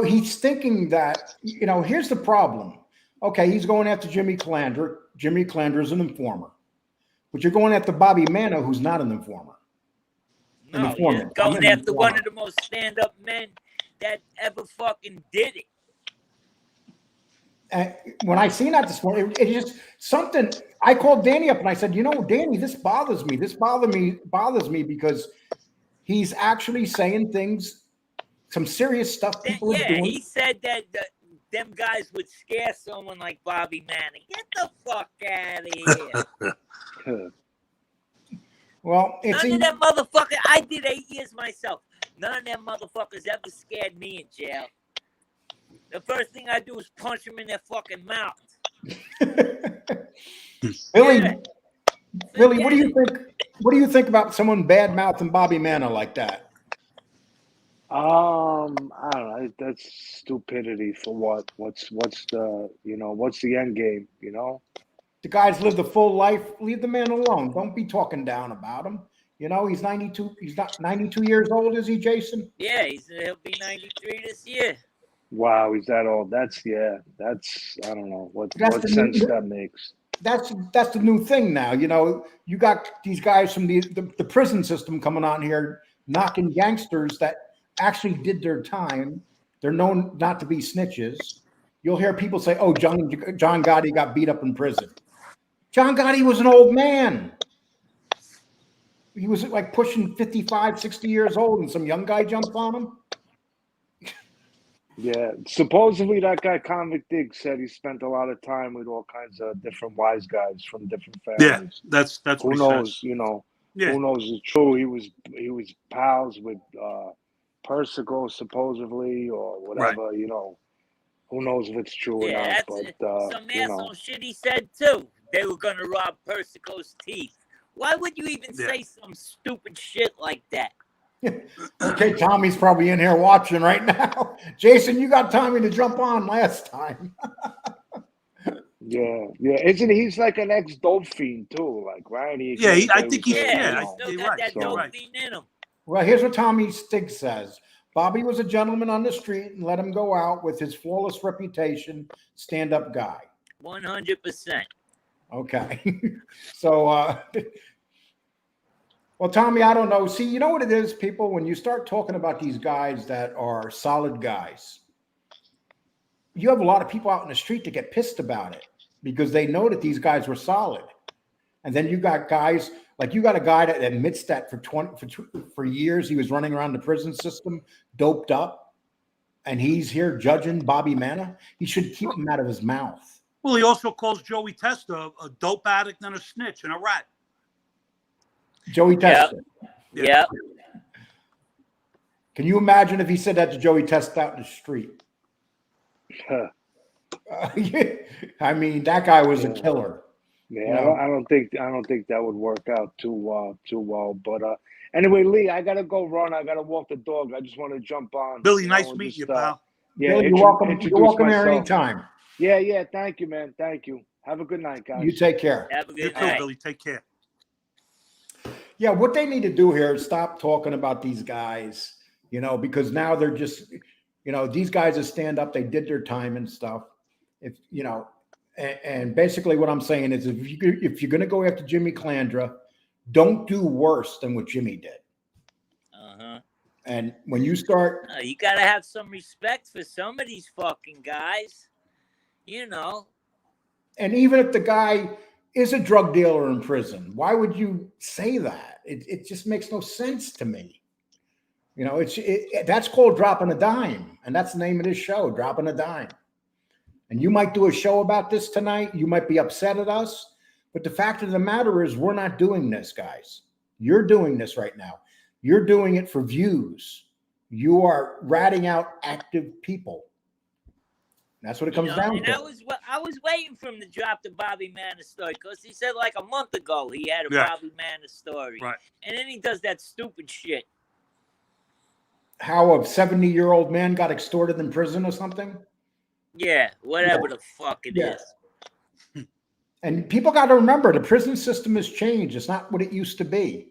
He's thinking that, here's the problem. Okay, he's going after Jimmy Calandra. Jimmy Calandra is an informer. But you're going after Bobby Manna, who's not an informer. No, you're going after one of the most stand-up men that ever fucking did it. And when I seen that this morning, it just something. I called Danny up and I said, Danny, this bothers me. This bothers me because he's actually saying things, some serious stuff people are doing. He said that them guys would scare someone like Bobby Manning. Get the fuck out of here. Well, none of them motherfuckers. I did 8 years myself. None of them motherfuckers ever scared me in jail. The first thing I do is punch them in their fucking mouth. Billy, what do you think? What do you think about someone bad mouthing Bobby Manna like that? I don't know. That's stupidity for what? What's the what's the end game? The guy's lived a full life. Leave the man alone. Don't be talking down about him. He's 92. He's not 92 years old, is he, Jason? Yeah, he'll be 93 this year. Wow, he's that old. That's I don't know what sense that makes. That's the new thing now. You got these guys from the prison system coming on here knocking gangsters that actually did their time. They're known not to be snitches. You'll hear people say, "Oh, John Gotti got beat up in prison." John Gotti was an old man. He was like pushing 55, 60 years old, and some young guy jumped on him. Yeah, supposedly that guy Convict Inc. said he spent a lot of time with all kinds of different wise guys from different families. Yeah, that's who what knows. he says. Yeah. Who knows is true. He was pals with Persico supposedly or whatever. Right. Who knows if it's true or not? But some asshole shit he said too. They were gonna rob Persico's teeth. Why would you even say some stupid shit like that? Okay, Tommy's probably in here watching right now. Jason, you got Tommy to jump on last time. Yeah. Isn't he's like an ex-dope fiend too? Like, right? I think he's still got that dope right. fiend in him. Well, here's what Tommy Stig says. Bobby was a gentleman on the street and let him go out with his flawless reputation, stand-up guy. 100%. Okay. So, well, Tommy, I don't know. See, you know what it is, people? When you start talking about these guys that are solid guys, you have a lot of people out in the street that get pissed about it because they know that these guys were solid. And then you got guys like you got a guy that admits that for years he was running around the prison system, doped up, and he's here judging Bobby Manna. He should keep him out of his mouth. Well, he also calls Joey Testa a dope addict and a snitch and a rat. Joey Testa. Yep. Can you imagine if he said that to Joey Testa out in the street? I mean, that guy was a killer. Yeah, I don't think that would work out too well. But anyway, Lee, I gotta go run. I gotta walk the dog. I just want to jump on. Billy, nice meeting you, pal. Yeah, Billy, you're welcome there anytime. Yeah. Thank you, man. Thank you. Have a good night, guys. You take care. Have a good You too, night. Billy. Take care. Yeah, what they need to do here is stop talking about these guys, because now they're just, these guys that stand up, they did their time and stuff. And basically what I'm saying is if you're going to go after Jimmy Calandra, don't do worse than what Jimmy did. Uh-huh. And when you start, You gotta have some respect for some of these fucking guys. You know. and even if the guy is a drug dealer in prison, why would you say that? It just makes no sense to me. You know, that's called dropping a dime, and that's the name of this show, dropping a dime. And you might do a show about this tonight. You might be upset at us, but the fact of the matter is, we're not doing this, guys. You're doing this right now. You're doing it for views. You are ratting out active people. That's what it comes down to. I was waiting for him to drop the Bobby Manna story because he said like a month ago he had a Yeah. Bobby Manna story, Right. and then he does that stupid shit. How a 70-year-old man got extorted in prison or something? Yeah, whatever the fuck it Yeah. is. And people got to remember, the prison system has changed. It's not what it used to be.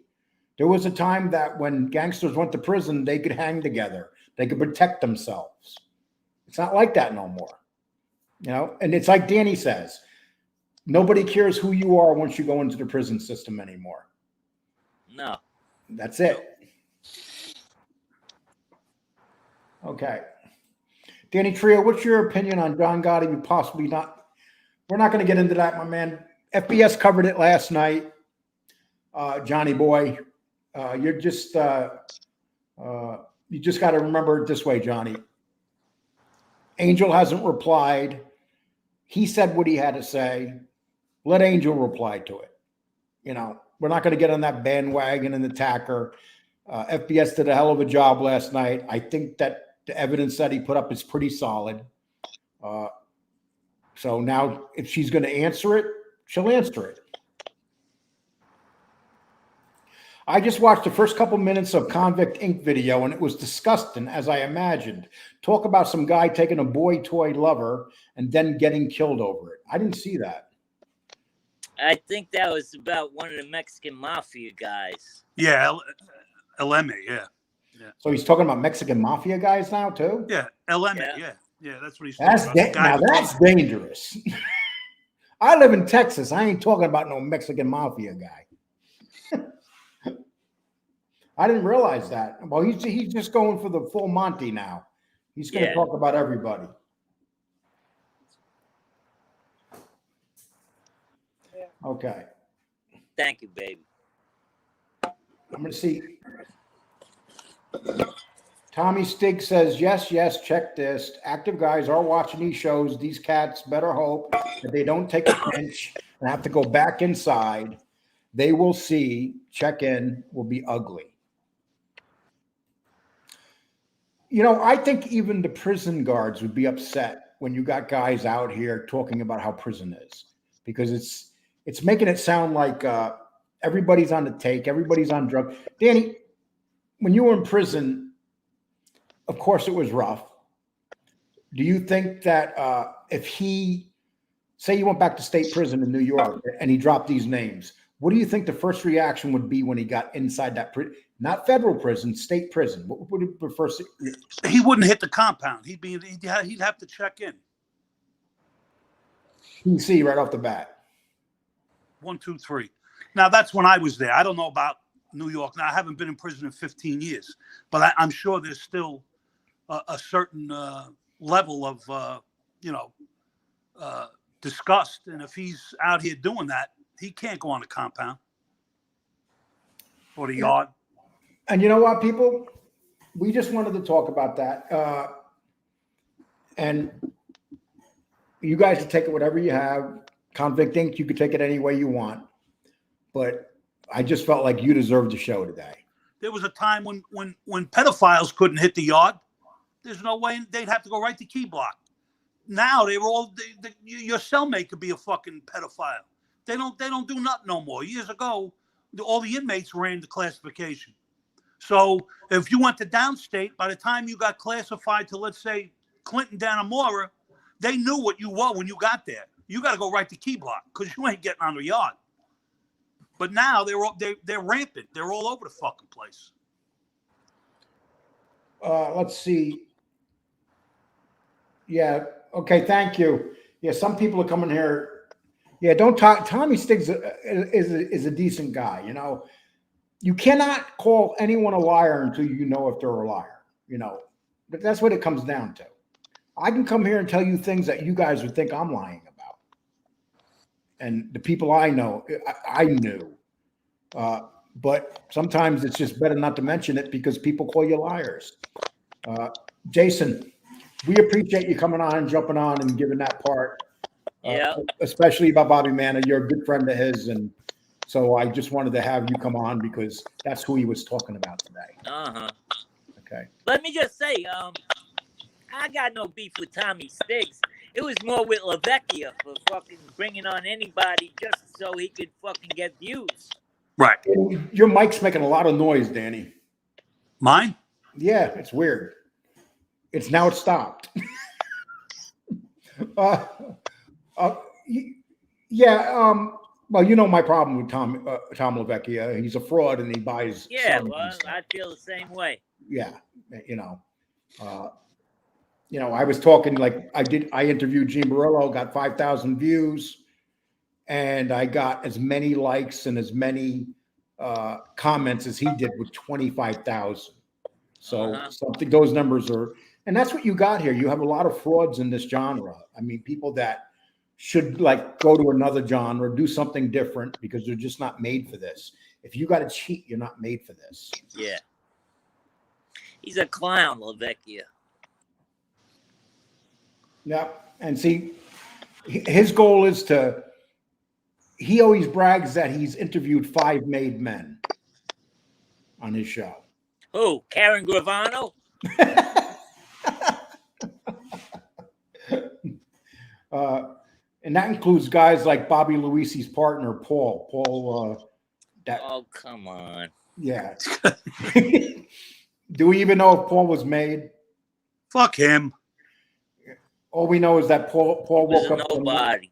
There was a time that when gangsters went to prison, they could hang together. They could protect themselves. It's not like that no more. You know, and it's like Danny says, nobody cares who you are once you go into the prison system anymore. No. That's it. Okay. Danny Trio, what's your opinion on John Gotti? We possibly not. We're not going to get into that, my man. FBS covered it last night. Johnny boy, you just got to remember it this way, Johnny. Angel hasn't replied. He said what he had to say. Let Angel reply to it. You know, we're not going to get on that bandwagon and attack her. FBS did a hell of a job last night. I think that the evidence that he put up is pretty solid. So now if she's going to answer it, she'll answer it. I just watched the first couple minutes of Convict Inc. video, and it was disgusting, as I imagined. Talk about some guy taking a boy toy lover and then getting killed over it. I didn't see that. I think that was about one of the Mexican mafia guys. Yeah, LMA, yeah. So he's talking about Mexican mafia guys now, too? Yeah, LMA, Yeah. yeah, that's what he's That's talking about. now that's dangerous. I live in Texas. I ain't talking about no Mexican mafia guy. I didn't realize that. Well, he's just going for the full Monty now. He's going to talk about everybody. Okay. Thank you, baby. I'm going to see. Tommy Stig says, yes, check this. Active guys are watching these shows. These cats better hope that they don't take a pinch and have to go back inside. They will see. Check in will be ugly. You know, I think even the prison guards would be upset when you got guys out here talking about how prison is, because it's making it sound like everybody's on the take, everybody's on drugs. Danny, when you were in prison, of course it was rough. Do you think that if he, say you went back to state prison in New York and he dropped these names, what do you think the first reaction would be when he got inside that prison? Not federal prison, state prison. What would the first? He wouldn't hit the compound. He'd have to check in. PC right off the bat. 1, 2, 3. Now that's when I was there. I don't know about New York. Now I haven't been in prison in 15 years, but I'm sure there's still a certain level of disgust. And if he's out here doing that, he can't go on the compound or the yard. And you know what, people? We just wanted to talk about that. And you guys can take it whatever you have. Convict Inc., you could take it any way you want. But I just felt like you deserved the show today. There was a time when pedophiles couldn't hit the yard. There's no way they'd have to go right to key block. Now they were all your cellmate could be a fucking pedophile. They don't do nothing no more. Years ago, all the inmates were in the classification. So if you went to downstate, by the time you got classified to, let's say, Clinton, Dannemora, they knew what you were when you got there. You got to go right to key block because you ain't getting on the yard. But now they're rampant. They're all over the fucking place. Let's see. Yeah. Okay. Thank you. Yeah. Some people are coming here. Yeah. Don't talk. Tommy Stiggs is a decent guy. You know, you cannot call anyone a liar until you know if they're a liar, you know, but that's what it comes down to. I can come here and tell you things that you guys would think I'm lying about. And the people I know, I knew. But sometimes it's just better not to mention it because people call you liars. Jason, we appreciate you coming on and jumping on and giving that part. Yeah. Especially about Bobby Manna. You're a good friend of his. And so I just wanted to have you come on because that's who he was talking about today. Uh-huh. Okay. Let me just say, I got no beef with Tommy Stiggs. It was more with LaVecchia for fucking bringing on anybody just so he could fucking get views. Right. Your mic's making a lot of noise, Danny. Mine? Yeah, it's weird. It's stopped. Yeah. Well, you know my problem with Tom LaVecchia. He's a fraud and he buys. Yeah, sons well, and stuff. I feel the same way. Yeah, I was talking like I interviewed Gene Barillo, got 5,000 views, and I got as many likes and as many comments as he did with 25,000. So something, those numbers are, and that's what you got here. You have a lot of frauds in this genre. I mean, people that should like go to another genre, do something different because they're just not made for this. If you got to cheat, you're not made for this. Yeah. He's a clown, LaVecchia. Yeah. And see, his goal is he always brags that he's interviewed 5 made men on his show. Who? Karen Gravano? And that includes guys like Bobby Luisi's partner, Paul. Oh, come on. Yeah. Do we even know if Paul was made? Fuck him. All we know is that Paul woke up. Nobody.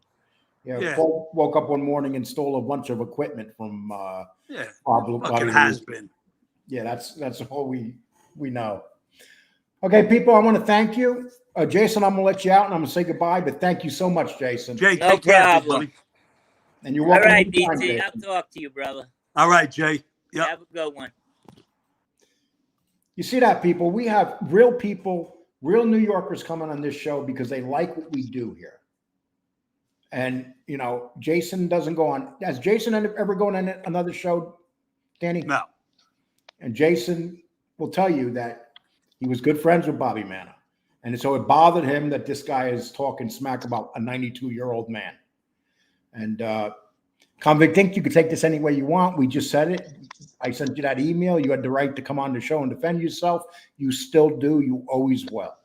Yeah, Paul woke up one morning and stole a bunch of equipment from Fucking Bobby has Luisi. been. Yeah, that's all we know. Okay, people, I want to thank you. Jason, I'm going to let you out and I'm going to say goodbye, but thank you so much, Jason. Jay, No take care, problem. buddy. And you're All welcome. right, anytime, BT. Jason. I'll talk to you, brother. All right, Jay. Yep. Have a good one. You see that, people? We have real people, real New Yorkers coming on this show because they like what we do here. And, you know, Jason doesn't go on. Has Jason ever gone on another show, Danny? No. And Jason will tell you that he was good friends with Bobby Manna. And so it bothered him that this guy is talking smack about a 92-year-old man. And Convict Inc., you can take this any way you want. We just said it. I sent you that email. You had the right to come on the show and defend yourself. You still do. You always will.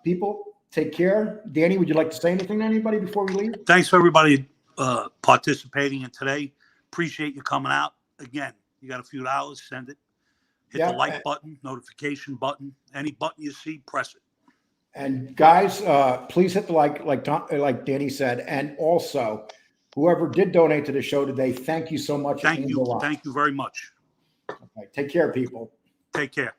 People, take care. Danny, would you like to say anything to anybody before we leave? Thanks for everybody participating in today. Appreciate you coming out. Again, you got a few dollars, send it. Hit the like button, notification button. Any button you see, press it. And guys, please hit the like Danny said. And also, whoever did donate to the show today, thank you so much. Thank you. Thank you very much. Okay, take care, people. Take care.